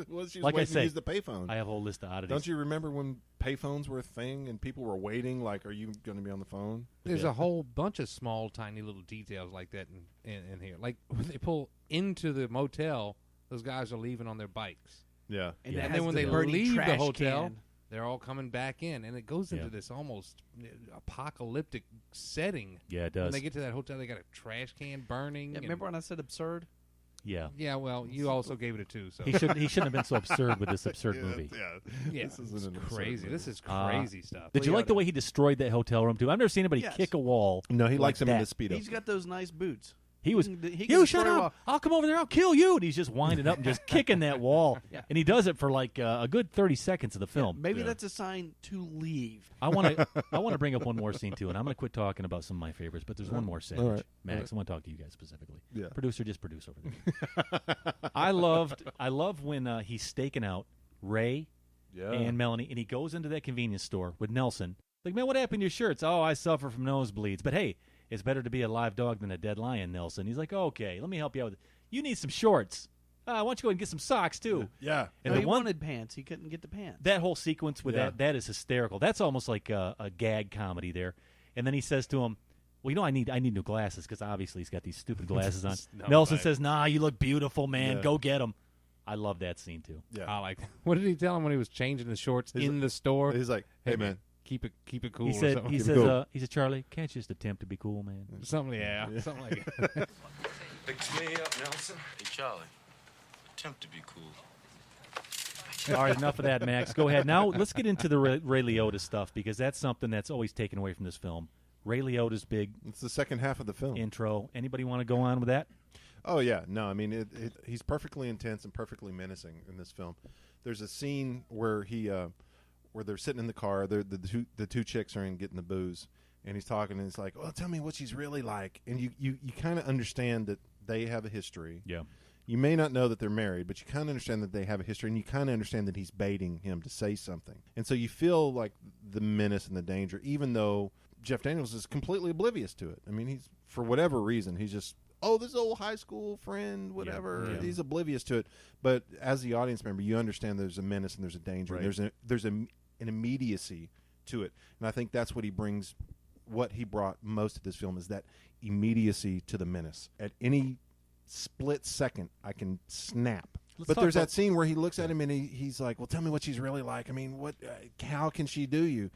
Well, she was like waiting I say, to use the payphone. I have a whole list of oddities. Don't you remember when payphones were a thing and people were waiting? Like, are you going to be on the phone? There's a whole bunch of small, tiny little details like that in here. Like when they pull into the motel, those guys are leaving on their bikes. Yeah, and then when they leave the hotel, they're all coming back in, and it goes into this almost apocalyptic setting. Yeah, it does. When they get to that hotel, they got a trash can burning. Yeah, remember when I said absurd? Yeah. Yeah, well, you also gave it a 2. So he shouldn't have been so absurd with this absurd movie. Yeah, this is crazy. This is crazy stuff. Did you like the way he destroyed that hotel room too? I've never seen anybody kick a wall. No, he likes them that. in the Speedo. He's got those nice boots. He was, He can you shut destroy a up. wall. I'll come over there. I'll kill you. And he's just winding up and just kicking that wall. Yeah. And he does it for like a good 30 seconds of the film. Maybe that's a sign to leave. I want to bring up one more scene, too, and I'm going to quit talking about some of my favorites, but there's one more sandwich. All right. Max, I want to talk to you guys specifically. Yeah. Producer, just produce over there. I love when he's staking out Ray and Melanie, and he goes into that convenience store with Nelson. Like, man, what happened to your shirts? Oh, I suffer from nosebleeds. But, hey, it's better to be a live dog than a dead lion, Nelson. He's like, okay, let me help you out with it. You need some shorts. Why don't you go and get some socks, too? Yeah. And He wanted pants. He couldn't get the pants. that whole sequence with that is hysterical. That's almost like a gag comedy there. And then he says to him, well, you know, I need new glasses because obviously he's got these stupid glasses on. Nelson says, nah, you look beautiful, man. Yeah. Go get them. I love that scene, too. Yeah. I like that. What did he tell him when he was changing the shorts in the store? He's like, hey, man. Keep it cool. He said, or something. he said, Charlie, can't you just attempt to be cool, man? Something something like that. Picks me up, Nelson. Hey, Charlie. Attempt to be cool. All right, enough of that, Max. Go ahead. Now let's get into the Ray Liotta stuff because that's something that's always taken away from this film. Ray Liotta's big It's the second half of the film. intro. Anybody want to go on with that? Oh yeah, no, I mean he's perfectly intense and perfectly menacing in this film. There's a scene where where they're sitting in the car, the two chicks are in getting the booze, and he's talking, and it's like, well, tell me what she's really like, and you kind of understand that they have a history. Yeah. You may not know that they're married, but you kind of understand that they have a history, and you kind of understand that he's baiting him to say something, and so you feel like the menace and the danger, even though Jeff Daniels is completely oblivious to it. I mean, he's for whatever reason he's just. Oh, this old high school friend, whatever. Yeah. He's oblivious to it. But as the audience member, you understand there's a menace and there's a danger. Right. And there's an immediacy to it. And I think that's what he brings. What he brought most of this film is that immediacy to the menace. At any split second, I can snap. But there's that scene where he looks at him and he's like, well, tell me what she's really like. I mean, how can she do you?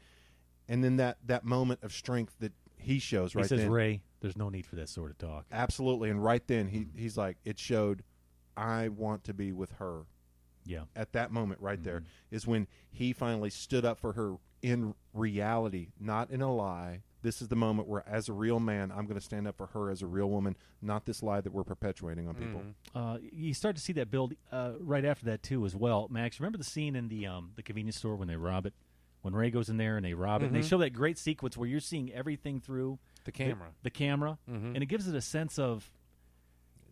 And then that moment of strength that he shows right then. He says, Ray, there's no need for that sort of talk. Absolutely. And right then, he's like, it showed, I want to be with her. Yeah. At that moment right there is when he finally stood up for her in reality, not in a lie. This is the moment where, as a real man, I'm going to stand up for her as a real woman, not this lie that we're perpetuating on people. You start to see that build right after that, too, as well. Max, remember the scene in the convenience store when they rob it? When Ray goes in there and they rob it, and they show that great sequence where you're seeing everything through the camera. The camera, and it gives it a sense of,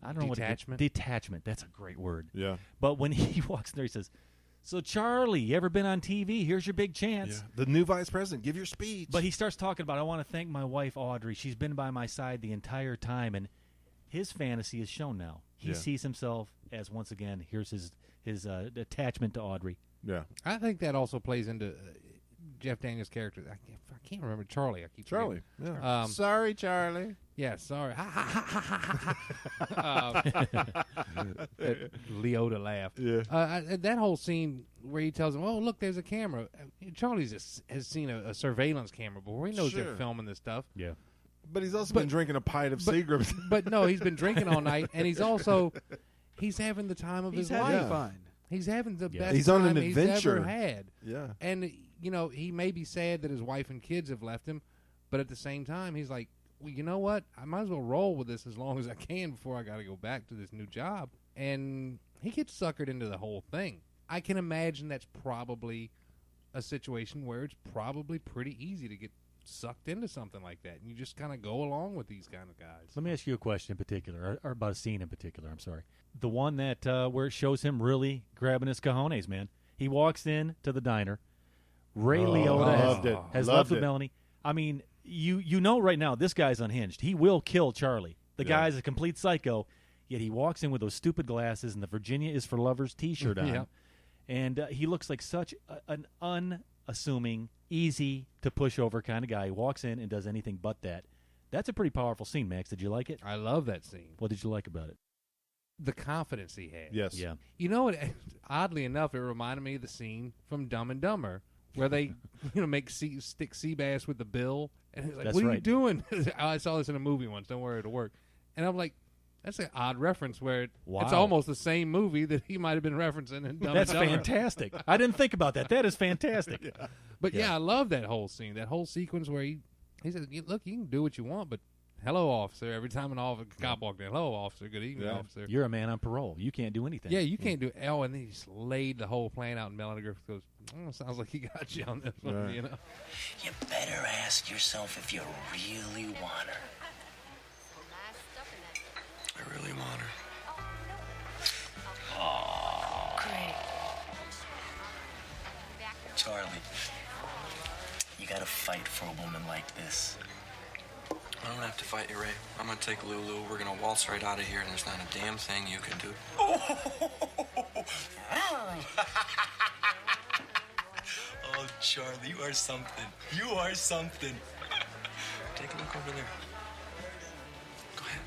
I don't know detachment. Detachment. That's a great word. Yeah. But when he walks in there, he says, so, Charlie, you ever been on TV? Here's your big chance. Yeah. The new vice president, give your speech. But he starts talking about, I want to thank my wife, Audrey. She's been by my side the entire time, and his fantasy is shown now. He sees himself as, once again, here's his attachment to Audrey. Yeah. I think that also plays into Jeff Daniels' character. I can't remember Charlie. I keep Charlie. forgetting. Yeah. Sorry, Charlie. Yeah, sorry. Liotta laughed. Yeah. That whole scene where he tells him, "Oh, look, there's a camera." Charlie has seen a surveillance camera before. He knows they're filming this stuff. Yeah. But he's also been drinking a pint of Seagram's. But no, he's been drinking all night, and he's having the time of his life. He's having fun. He's having the best He's on time an adventure. he's ever had. Yeah. And, he may be sad that his wife and kids have left him, but at the same time, he's like, well, you know what? I might as well roll with this as long as I can before I got to go back to this new job. And he gets suckered into the whole thing. I can imagine that's probably a situation where it's probably pretty easy to get sucked into something like that, and you just kind of go along with these kind of guys. Let me ask you a question in particular, or about a scene in particular. I'm sorry. The one that where it shows him really grabbing his cojones, man. He walks in to the diner. Ray Liotta has left with Melanie. I mean, you know right now this guy's unhinged. He will kill Charlie. The guy's a complete psycho, yet he walks in with those stupid glasses and the Virginia is for Lovers T-shirt on. Yeah. And he looks like such an unassuming, easy-to-push-over kind of guy. He walks in and does anything but that. That's a pretty powerful scene, Max. Did you like it? I love that scene. What did you like about it? The confidence he had. Yes. Yeah. You know what? Oddly enough, it reminded me of the scene from Dumb and Dumber where they, stick sea bass with the bill, and he's like, That's "What are right. you doing?" I saw this in a movie once. Don't worry, it'll work. And I'm like, that's an odd reference where it's almost the same movie that he might have been referencing in Dumb That's and Dumber. fantastic. I didn't think about that. That is fantastic. But I love that whole scene, that whole sequence where he says, "Look, you can do what you want, but hello, officer. Every time an cop walked in, hello, officer. Good evening, officer. You're a man on parole. You can't do anything. Yeah, you can't do. Oh, and then he just laid the whole plan out, and Melanie Griffith goes, sounds like he got you on this one, you know. You better ask yourself if you really want her. I really want her. Oh. Great. Charlie, you gotta fight for a woman like this. I don't have to fight you, Ray. I'm gonna take Lulu. We're gonna waltz right out of here, and there's not a damn thing you can do. Oh, Charlie, you are something. You are something. Take a look over there. Go ahead.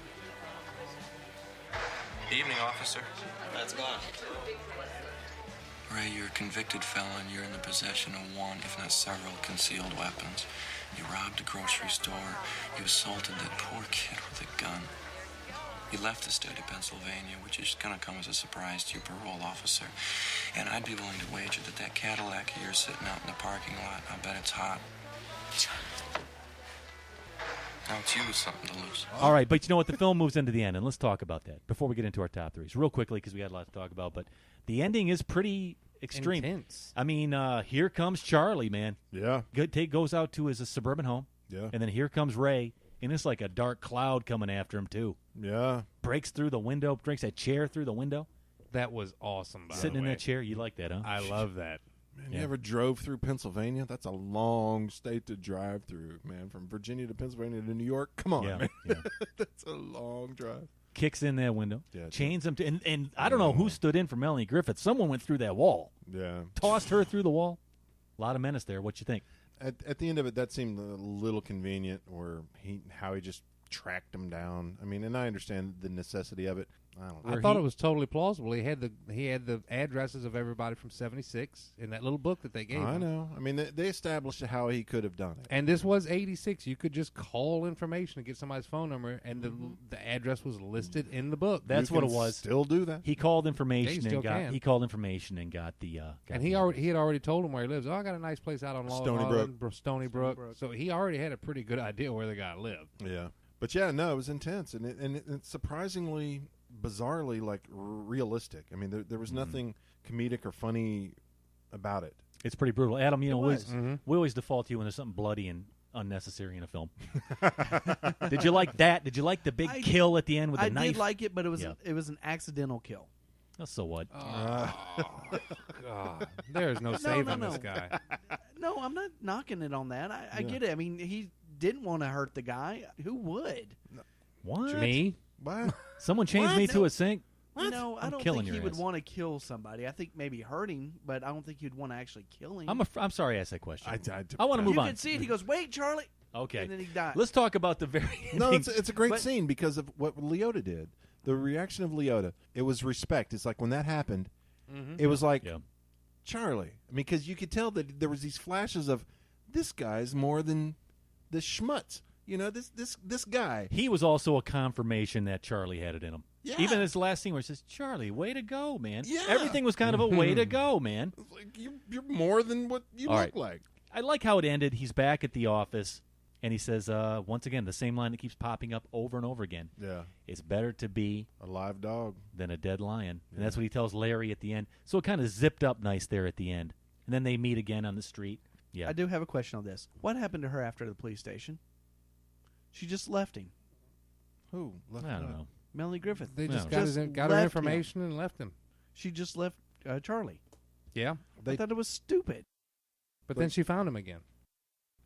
Evening, officer. That's gone. Ray, you're a convicted felon. You're in the possession of one, if not several, concealed weapons. You robbed a grocery store. You assaulted that poor kid with a gun. You left the state of Pennsylvania, which is going to come as a surprise to your parole officer. And I'd be willing to wager that Cadillac of yours sitting out in the parking lot, I bet it's hot. Now it's you with something to lose. All right, but you know what? The film moves into the end, and let's talk about that before we get into our top threes. Real quickly, because we had a lot to talk about, but the ending is pretty extreme. Intense. I mean, here comes Charlie, man. Yeah. Goes out to his suburban home. Yeah. And then here comes Ray, and it's like a dark cloud coming after him, too. Yeah. Breaks through the window, breaks that chair through the window. That was awesome, by Sitting the in way. that chair. You like that, huh? I love that. Man, you ever drove through Pennsylvania? That's a long state to drive through, man. From Virginia to Pennsylvania to New York. Come on, man. Yeah. That's a long drive. Kicks in that window, Yeah, chains him to, and I don't know who stood in for Melanie Griffith. Someone went through that wall. Yeah. Tossed her through the wall. A lot of menace there. What you think? At the end of it, that seemed a little convenient, or how he just tracked him down. I mean, and I understand the necessity of it. I don't know. I thought it was totally plausible. He had the addresses of everybody from '76 in that little book that they gave him. I know. I mean, they established how he could have done it. And this was '86. You could just call information and get somebody's phone number, and the address was listed in the book. That's what it was. Still do that. He called information Yeah, and got. He called information and got the. And he had already told him where he lives. Oh, I got a nice place out on Stony Brook. So he already had a pretty good idea where the guy lived. Yeah, but yeah, no, it was intense, and it's surprisingly, bizarrely, like realistic. I mean, there was nothing comedic or funny about it. It's pretty brutal. Adam, you know, we always default to you when there's something bloody and unnecessary in a film. Did you like that? Did you like the big kill at the end with the knife? I did like it, but it was an accidental kill. Oh, so what? God, there's no saving this guy. No, I'm not knocking it on that. I get it. I mean, he didn't want to hurt the guy. Who would? What? Me? What? Someone chains me to a sink? What? No, I I'm don't killing think he your would ass. want to kill somebody. I think maybe hurt him, but I don't think he'd want to actually kill him. I'm sorry I asked that question. I want to move you on. can see it. He goes, "Wait, Charlie." Okay. And then he died. Let's talk about the very No, ending. it's a great scene because of what Liotta did. The reaction of Liotta, it was respect. It's like when that happened, it was like, Charlie. I mean, because you could tell that there was these flashes of, this guy's more than the schmutz. You know, this guy. He was also a confirmation that Charlie had it in him. Yeah. Even his last scene where he says, Charlie, way to go, man. Yeah. Everything was kind of a way to go, man. Like, you're more than what you All look right. like. I like how it ended. He's back at the office, and he says, once again, the same line that keeps popping up over and over again. Yeah. It's better to be a live dog than a dead lion. And that's what he tells Larry at the end. So it kind of zipped up nice there at the end. And then they meet again on the street. Yeah. I do have a question on this. What happened to her after the police station? She just left him. Who? Left I don't know. Melanie Griffith. They just Just got her left information and left him. She just left Charlie. Yeah. I thought it was stupid. But then she found him again.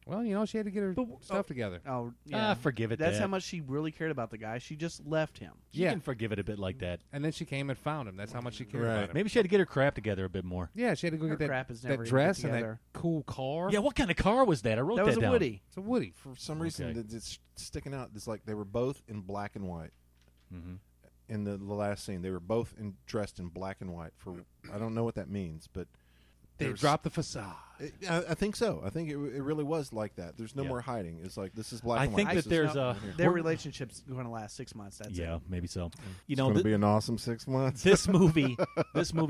Well, you know, she had to get her stuff together. Oh, yeah. Forgive it. That's Dad. how much she really cared about the guy. She just left him. You can forgive it a bit like that. And then she came and found him. That's how much she cared about him. Maybe she had to get her crap together a bit more. Yeah, she had to go Her get crap is that never even dress put and that together. cool car. Yeah, what kind of car was that? I wrote That that was a down. Woody. It's a Woody. For some reason, it's sticking out. It's like they were both in black and white. Mm-hmm. In the last scene, they were both dressed in black and white. For I don't know what that means, but They dropped the facade. I think so. I think it really was like that. There's no more hiding. It's like, this is black and white. I think that there's their relationship's going to last 6 months. That's it. Maybe so. It's going to be an awesome 6 months. This movie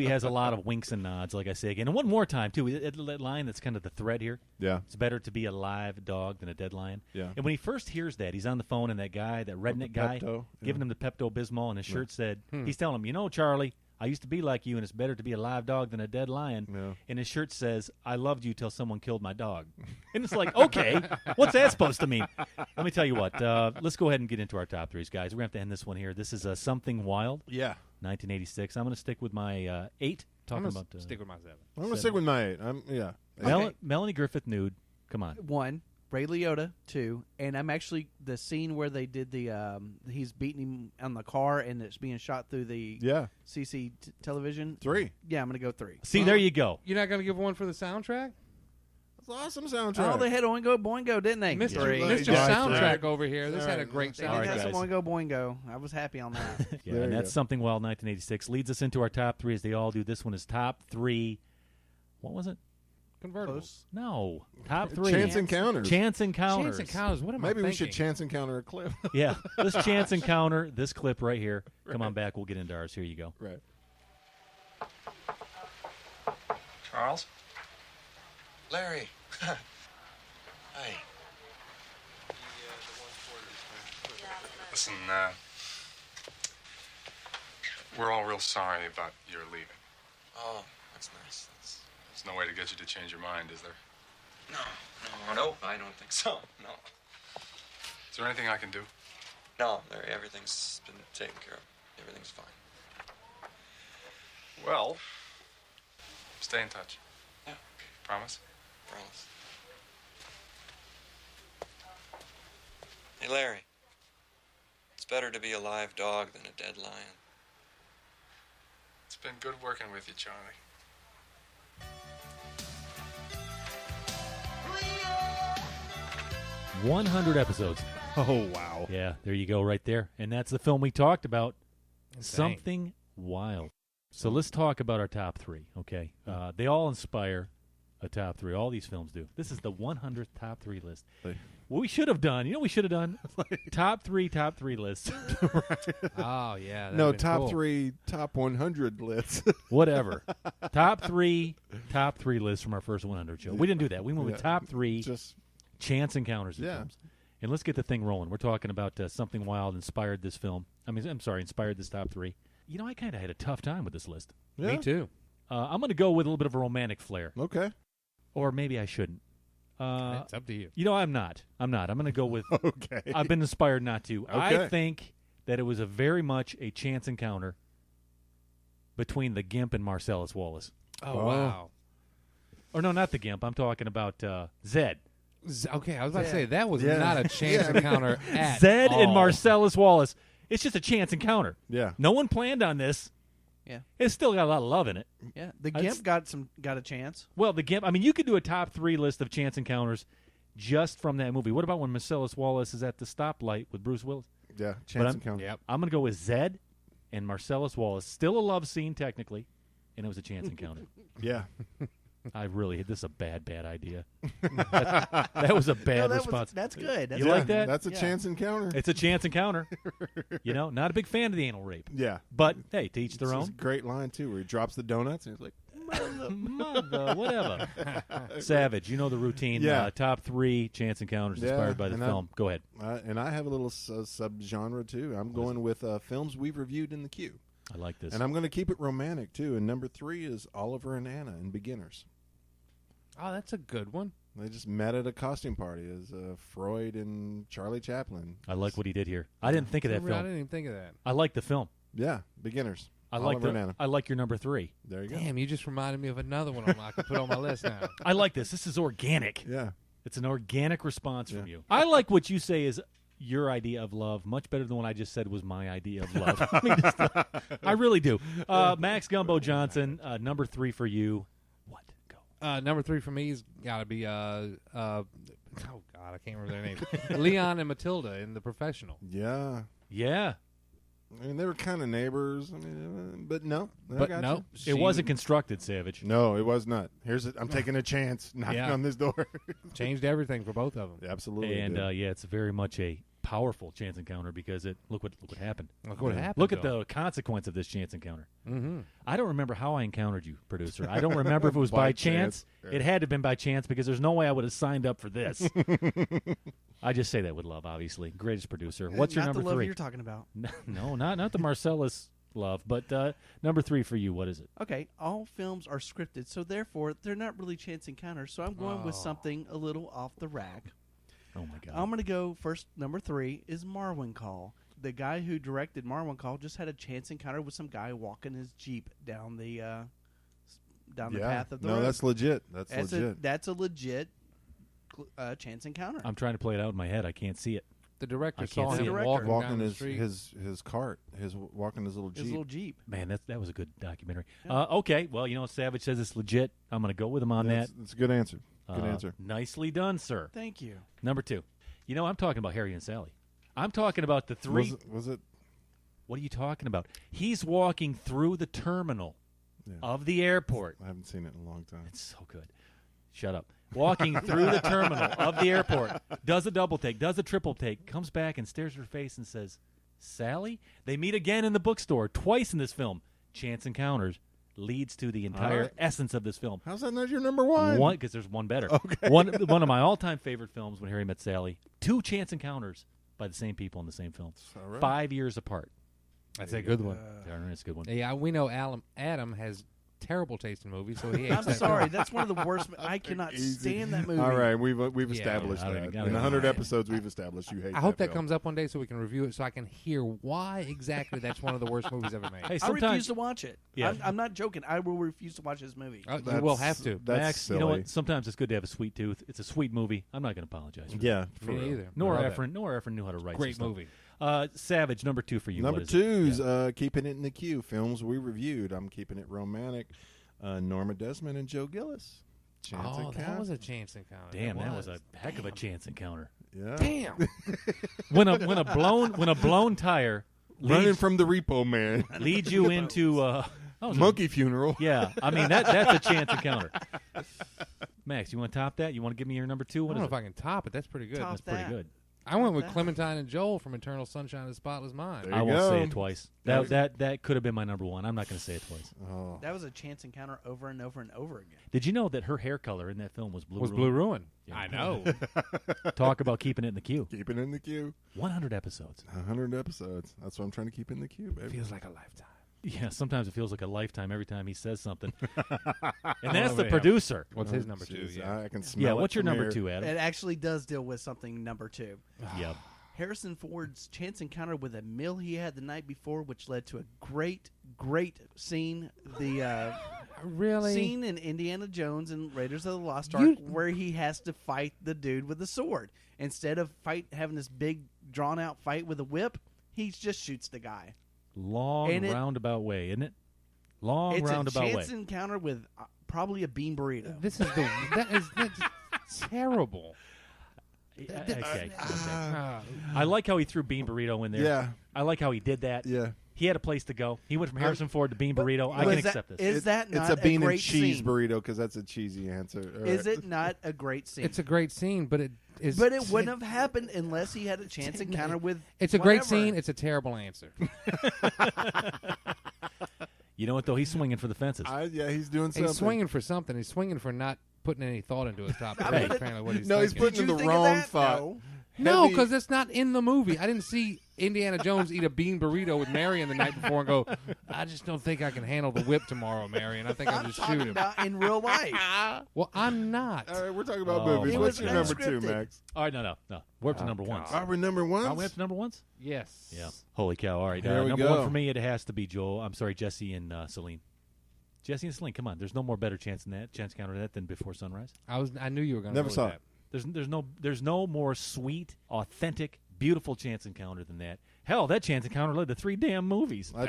has a lot of winks and nods, like I say again. And one more time, too, that line that's kind of the thread here. Yeah. It's better to be a live dog than a dead lion. Yeah. And when he first hears that, he's on the phone, and that guy, that redneck guy, giving him the Pepto-Bismol, and his shirt said, he's telling him, Charlie, I used to be like you, and it's better to be a live dog than a dead lion. Yeah. And his shirt says, I loved you till someone killed my dog. And it's like, okay, what's that supposed to mean? Let me tell you what. Let's go ahead and get into our top threes, guys. We're going to have to end this one here. This is Something Wild. Yeah. 1986. I'm going to stick with my 8. I'm going to stick with my 7. I'm going to stick with my 8. Melanie Griffith nude. Come on. 1. Ray Liotta, 2, and I'm actually the scene where they did the he's beating him on the car and it's being shot through the CC television. 3. Yeah, I'm gonna go 3. See, there you go. You're not gonna give one for the soundtrack? That's an awesome soundtrack. Oh, they had Oingo Boingo, didn't they? Mr. Soundtrack over here. This had a great soundtrack. They had some Oingo Boingo. I was happy on that. And that's Something Wild, 1986. Leads us into our top 3 as they all do. This one is top 3. What was it? Convertibles. No. Top 3. Chance Encounters. Chance Encounters. Chance Encounters. What am I Maybe thinking? we should chance encounter a clip. Yeah. Let's chance encounter this clip right here. Come on back. We'll get into ours. Here you go. Right. Charles? Larry. Hi. Listen, we're all real sorry about your leaving. Oh, that's nice. There's no way to get you to change your mind, is there? No, I don't think so. No. Is there anything I can do? No, Larry, everything's been taken care of. Everything's fine. Well, stay in touch. Yeah. Promise? Promise. Hey, Larry. It's better to be a live dog than a dead lion. It's been good working with you, Charlie. 100 episodes. Oh, wow. Yeah, there you go right there. And that's the film we talked about. Insane. Something Wild. So let's talk about our top 3, okay? They all inspire a top 3. All these films do. This is the 100th top 3 list. What we should have done, we should have done? top 3 lists. Oh, yeah. No, top 3, top 100 lists. Whatever. Top 3 lists from our first 100 show. We didn't do that. We went with top 3 chance encounters of films. And let's get the thing rolling. We're talking about Something Wild inspired this film. Inspired this top 3. I kind of had a tough time with this list. Yeah. Me too. I'm going to go with a little bit of a romantic flair. Okay. Or maybe I shouldn't. It's up to you. I'm not. I'm going to go with... Okay. I've been inspired not to. Okay. I think that it was a very much a chance encounter between the Gimp and Marcellus Wallace. Oh, wow. Or no, not the Gimp. I'm talking about Zed. Okay, I was about to say, that was not a chance encounter at Zed all. and Marcellus Wallace. It's just a chance encounter. Yeah. No one planned on this. Yeah. It's still got a lot of love in it. Yeah. The Gimp got a chance. Well, the Gimp, you could do a top 3 list of chance encounters just from that movie. What about when Marcellus Wallace is at the stoplight with Bruce Willis? Yeah, chance encounter. Yep. I'm going to go with Zed and Marcellus Wallace. Still a love scene, technically, and it was a chance encounter. Yeah. This is a bad idea. That was a bad response. That's good. You like that? That's a chance encounter. It's a chance encounter. Not a big fan of the anal rape. Yeah. But, hey, to each their own. It's a great line, too, where he drops the donuts and he's like, mother, whatever. Savage, the routine. Yeah. Top 3 chance encounters inspired by the film. Go ahead. And I have a little subgenre, too. I'm going with films we've reviewed in the queue. I like this. And I'm going to keep it romantic, too. And number 3 is Oliver and Anna in Beginners. Oh, that's a good one. They just met at a costume party as Freud and Charlie Chaplin. I like what he did here. I didn't think of that film. I didn't even think of that. I like the film. Yeah, Beginners. I Oliver and Anna. I like your number 3. There you go. Damn, you just reminded me of another one I can put on my list now. I like this. This is organic. Yeah. It's an organic response from you. I like what you say is your idea of love much better than what I just said was my idea of love. I really do. Max Gumbo Johnson, number 3 for you. What? Go. Number 3 for me has got to be oh God, I can't remember their names. Leon and Matilda in The Professional. Yeah. Yeah. I mean, they were kind of neighbors. I mean, but no. It wasn't constructed, Savage. No, it was not. I'm taking a chance knocking on this door. Changed everything for both of them. Absolutely. And it's very much a powerful chance encounter because look what happened. Look what happened. Look at the consequence of this chance encounter. Mm-hmm. I don't remember how I encountered you, producer. I don't remember if it was by chance. Yeah. It had to have been by chance because there's no way I would have signed up for this. I just say that with love, obviously. Greatest producer. What's your number not the love 3? you're talking about. No, not the Marcellus love, but number 3 for you. What is it? Okay, all films are scripted, so therefore they're not really chance encounters. So I'm going with something a little off the rack. Oh my God! I'm going to go first. Number 3 is Marwin Call. The guy who directed Marwin Call just had a chance encounter with some guy walking his Jeep down the path of the road. No, that's legit. That's legit. That's a legit chance encounter. I'm trying to play it out in my head. I can't see it. The director I saw can't see him it. walking down his the street. his cart, walking his little Jeep. His little Jeep. Man, that was a good documentary. Yeah. Okay, well, Savage says it's legit. I'm going to go with him on that. That's a good answer. Good answer. Nicely done, sir. Thank you. Number 2. I'm talking about Harry and Sally. I'm talking about the 3. Was it? What are you talking about? He's walking through the terminal of the airport. I haven't seen it in a long time. It's so good. Shut up. Walking through the terminal of the airport, does a double take, does a triple take, comes back and stares at her face and says, "Sally?" They meet again in the bookstore, twice in this film. Chance encounters leads to the entire essence of this film. How's that not your number 1? One, because there's one better. Okay. One of my all-time favorite films, When Harry Met Sally. 2 chance encounters by the same people in the same film. All right. 5 years apart. That's a good one. That's a good one. Yeah, we know Adam has terrible taste in movies, so he hates I'm that sorry. film. That's one of the worst. I cannot stand that movie. All right, we've established I don't that. even- I don't In even- 100 episodes, we've established you hate I hope that film. comes up one day so we can review it so I can hear why exactly that's one of the worst movies ever made. Hey, I sometimes refuse to watch it. Yeah. I'm not joking. I will refuse to watch this movie. You will have to. That's Max, silly. you know what? Sometimes it's good to have a sweet tooth. It's a sweet movie. I'm not going to apologize for that. Yeah, for Me real. either. Nor I love Efren knew how to write Great some movie. stuff. Savage, number 2 for you. Number What is 2 it? is keeping it in the queue. Films we reviewed. I'm keeping it romantic. Norma Desmond and Joe Gillis. Chance that encounter. was a chance encounter. Damn, that was a heck of a chance encounter. Yeah. Damn. when a blown tire Running from the repo man. leads you into Monkey funeral. Yeah, I mean that's a chance encounter. Max, you want to top that? You want to give me your number 2? I What don't know is if I can top it. That's pretty good. Top That's pretty good. I went with Clementine and Joel from Eternal Sunshine of the Spotless Mind. There I you won't go. say it twice. That could have been my number 1. I'm not going to say it twice. Oh. That was a chance encounter over and over and over again. Did you know that her hair color in that film was blue? Blue Ruin. Yeah. I know. Talk about keeping it in the queue. Keeping it in the queue. 100 episodes. 100 episodes. That's what I'm trying to keep in the queue, baby. Feels like a lifetime. Yeah, sometimes it feels like a lifetime every time he says something. And that's Oh, the yeah. producer. What's his number 2? Jeez, Yeah. I can smell Yeah, it what's your from number here. 2, Adam? It actually does deal with something number 2. Yeah. Harrison Ford's chance encounter with a meal he had the night before, which led to a great scene. The Really? scene in Indiana Jones and Raiders of the Lost Ark where he has to fight the dude with the sword. Instead of having this big, drawn-out fight with a whip, he just shoots the guy. Long And roundabout way, isn't it? Long It's roundabout a way. chance encounter with probably a bean burrito. That's terrible. Okay. I like how he threw Bean Burrito in there. Yeah. I like how he did that. Yeah. He had a place to go. He went from Harrison Ford to Bean Burrito. I can accept this. Is that not it's a bean great and cheese scene? burrito because that's a cheesy answer. All Is right. it not a great scene? It's a great scene, but it is. But it wouldn't have happened unless he had a chance encounter with. It's a great whatever. scene. It's a terrible answer. You know what, though? He's swinging for the fences. Yeah, he's doing something. He's swinging for something. He's swinging for not putting any thought into his top 3. Apparently, what he's No, he's thinking. putting in the wrong thought. No, because that's not in the movie. I didn't see Indiana Jones eat a bean burrito with Marion the night before and go, I just don't think I can handle the whip tomorrow, Marion. I think I'll just shoot him. About in real life. Well, I'm not. All right, we're talking about movies. It What's was your number 2, unscripted. Max? All right, no. We're up to number 1s. Are we number 1s? Are we up to number 1s? Yes. Yeah. Holy cow. All right. There we number go. 1 for me, it has to be Jesse and Celine. Jesse and Celine, come on. There's no more better chance counter than that than Before Sunrise. I knew you were going to Never saw it. There's no more sweet, authentic, beautiful chance encounter than that. Hell, that chance encounter led to 3 damn movies. I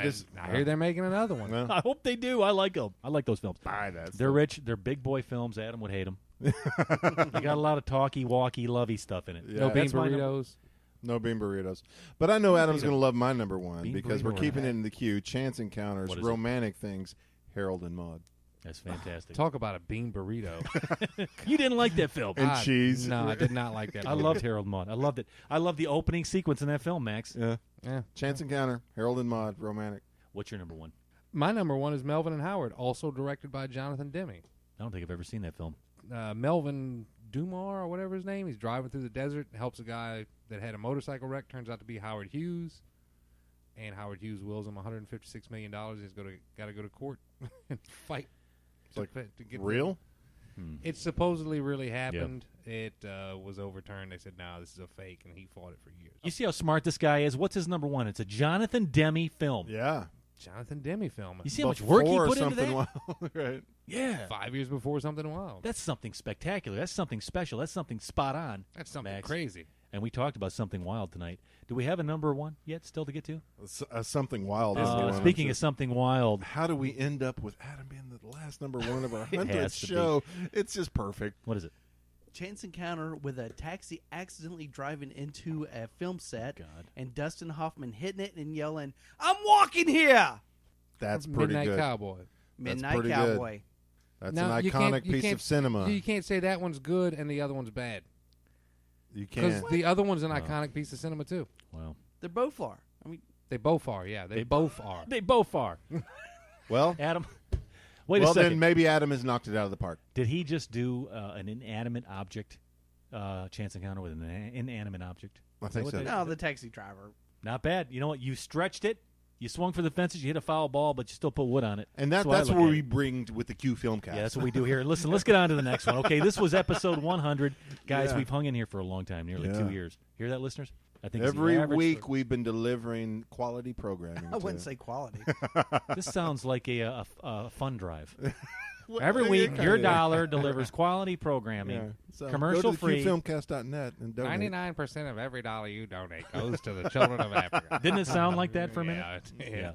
hear they're making another one. Well, I hope they do. I like them. I like those films. buy that. They're rich. They're big boy films. Adam would hate them. They got a lot of talky, walky, lovey stuff in it. Yeah. No bean That's my number- burritos. No bean burritos. But I know Adam's going to love my number one Bean because we're burrito keeping or it in the queue. Chance Encounters, What is romantic things, Harold and Maude. That's fantastic. Talk about a bean burrito. You didn't like that film. And cheese. No, I did not like that. I loved Harold and Maude. I loved it. I loved the opening sequence in that film, Max. Yeah. Chance Encounter, Harold and Maude, romantic. What's your number one? My number one is Melvin and Howard, also directed by Jonathan Demme. I don't think I've ever seen that film. Melvin Dumar or whatever his name. He's driving through the desert, helps a guy that had a motorcycle wreck. Turns out to be Howard Hughes, and Howard Hughes wills him $156 million. He's got to go to court and fight. It's like to get real? It supposedly really happened. Yep. It was overturned. They said, no, this is a fake, and he fought it for years. You see how smart this guy is? What's his number one? It's a Jonathan Demme film. Yeah. Jonathan Demme film. You see how much work he put into that? Wild, right? Yeah. 5 years before Something Wild. That's something spectacular. That's something special. That's something spot on. That's something Max. crazy. And we talked about Something Wild tonight. Do we have a number one yet still to get to? Something Wild. Speaking of Something Wild. How do we end up with Adam being the last number one of our 100th has to show? It's just perfect. What is it? Chance encounter with a taxi accidentally driving into a film set. God. And Dustin Hoffman hitting it and yelling, "I'm walking here!" That's pretty Midnight good. Cowboy. Midnight Cowboy. Good. That's now, an iconic piece of cinema. You can't say that one's good and the other one's bad. You can't. Because the other one's an iconic piece of cinema, too. Wow. They're both are. I mean, they both are, yeah. They both are. They both are. Well, Adam, wait a well, second. then maybe Adam has knocked it out of the park. Did he just do an inanimate object chance encounter with an inanimate object? I think so. No, the taxi driver. Not bad. You know what? You stretched it. You swung for the fences. You hit a foul ball, but you still put wood on it. And that's what we bring with the Q Filmcast. Yeah, that's what we do here. Listen, let's get on to the next one. Okay, this was episode 100. Guys, we've hung in here for a long time, nearly 2 years. Hear that, listeners? I think every week we've been delivering quality programming. I wouldn't say quality. This sounds like a fun drive. Every week, your dollar delivers quality programming, So commercial free. Go to QFilmcast.net and donate. 99% of every dollar you donate goes to the children of Africa. Didn't it sound like that for a minute? Yeah.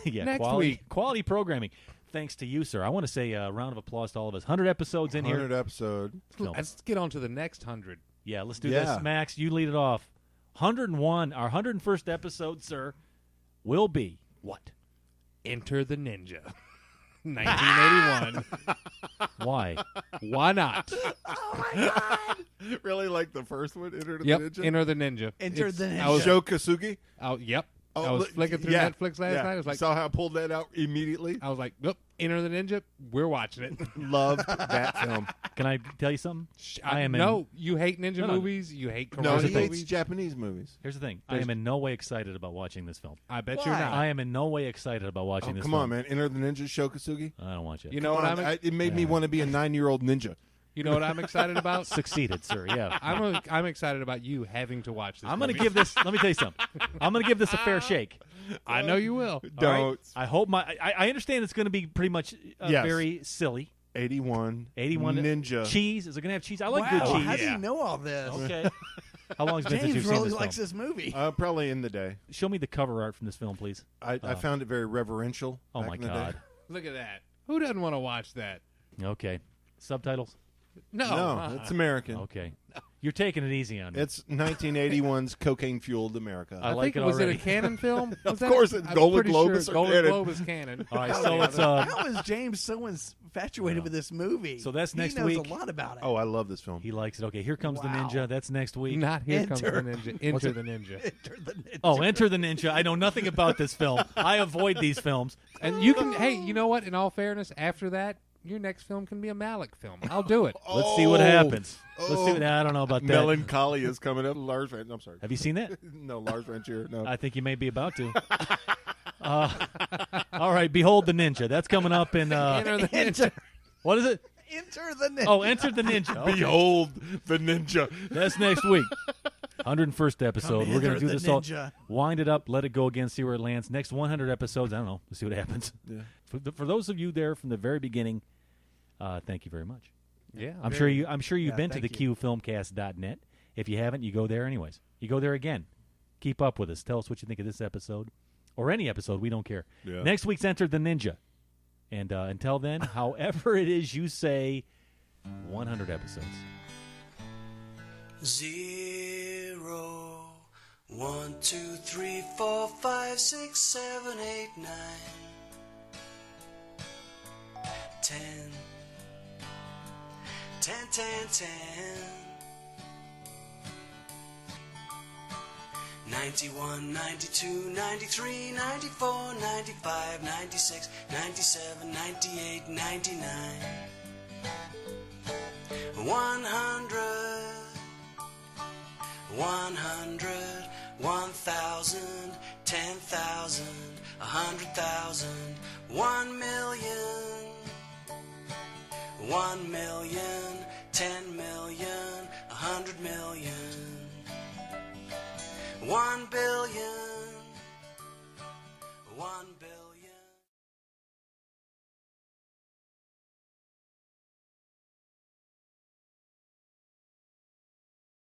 Yeah. Next quality programming. Thanks to you, sir. I want to say a round of applause to all of us. 100 episodes in 100 here. episode. Let's get on to the next 100. Yeah, let's do this. Max, you lead it off. 101, our 101st episode, sir, will be what? Enter the Ninja. 1981. Why? Why not? Oh, my God. Really like the first one, Enter the Yep, Ninja? Enter the Ninja. Enter the Ninja. I was Joe Kasugi? Oh, yep. Oh, I was flicking through Netflix last night. I was like, saw how I pulled that out immediately. I was like, nope, Enter the Ninja. We're watching it. Loved that film. Can I tell you something? No, you hate ninja movies. You hate No, commercial he movies. hates Japanese movies. Here's the thing. I am in no way excited about watching this film. I bet you're not. I am in no way excited about watching this Come film. on, man. Enter the Ninja, Sho Kasugi. I don't watch it. You know what it made me want to be a 9-year-old ninja. You know what I'm excited about? Succeeded, sir. Yeah. I'm excited about you having to watch this. I'm going to movie. give this. Let me tell you something. I'm going to give this a fair shake. I know you will. Don't. Right? I hope I understand it's going to be pretty much very silly. 81 Ninja. Cheese. Is it going to have cheese? I like good Wow, cheese. how do you know all this? Okay. How long has it been since James you've seen really this likes film? this movie. Probably in the day. Show me the cover art from this film, please. I found it very reverential. Oh, back my in the God. day. Look at that. Who doesn't want to watch that? Okay. Subtitles? No, it's American. Okay. You're taking it easy on me. It's 1981's cocaine-fueled America. I like think, it was already. it a canon film? Of course, it's I'm Golden pretty Globe sure is Golden canon. Globe is canon. All right, so it's How is James so infatuated with this movie? So that's next he knows week. a lot about it. Oh, I love this film. He likes it. Okay, Here Comes the Wow. Ninja. That's next week. Not Here Comes the Enter. Ninja. Enter the Ninja. Enter the Ninja. Oh, Enter the Ninja. I know nothing about this film. I avoid these films. And you can. Hey, you know what? In all fairness, after that, your next film can be a Malick film. I'll do it. Let's see what happens. Let's see what. I don't know about that. Melancholy is coming up. Lars Van. I'm sorry. Have you seen that? No, Lars Van Trier. No. I think you may be about to. All right, Behold the Ninja. That's coming up in. Enter the Ninja. What is it? Enter the Ninja. Oh, Enter the Ninja. Okay. Behold the Ninja. That's next week. 101st episode. We're going to do the this all. ninja. Wind it up, let it go again, see where it lands. Next 100 episodes, I don't know. We'll see what happens. Yeah. For those of you there from the very beginning, thank you very much. Yeah, I'm sure you've been to the QFilmcast.net. If you haven't, you go there anyways. You go there again. Keep up with us. Tell us what you think of this episode or any episode. We don't care. Yeah. Next week's Enter the Ninja. And until then, however it is you say, 100 episodes. 0, 1, 2, 3, 4, 5, 6, 7, 8, 9, 10, 10, 10, 10, 91, 92, 93, 94, 95, 96, 97, 98, 99, 100, 100, 1,000, 10,000, 100,000, 1 million, 1 million, 10 million, 100 million, 1 billion, 1 billion.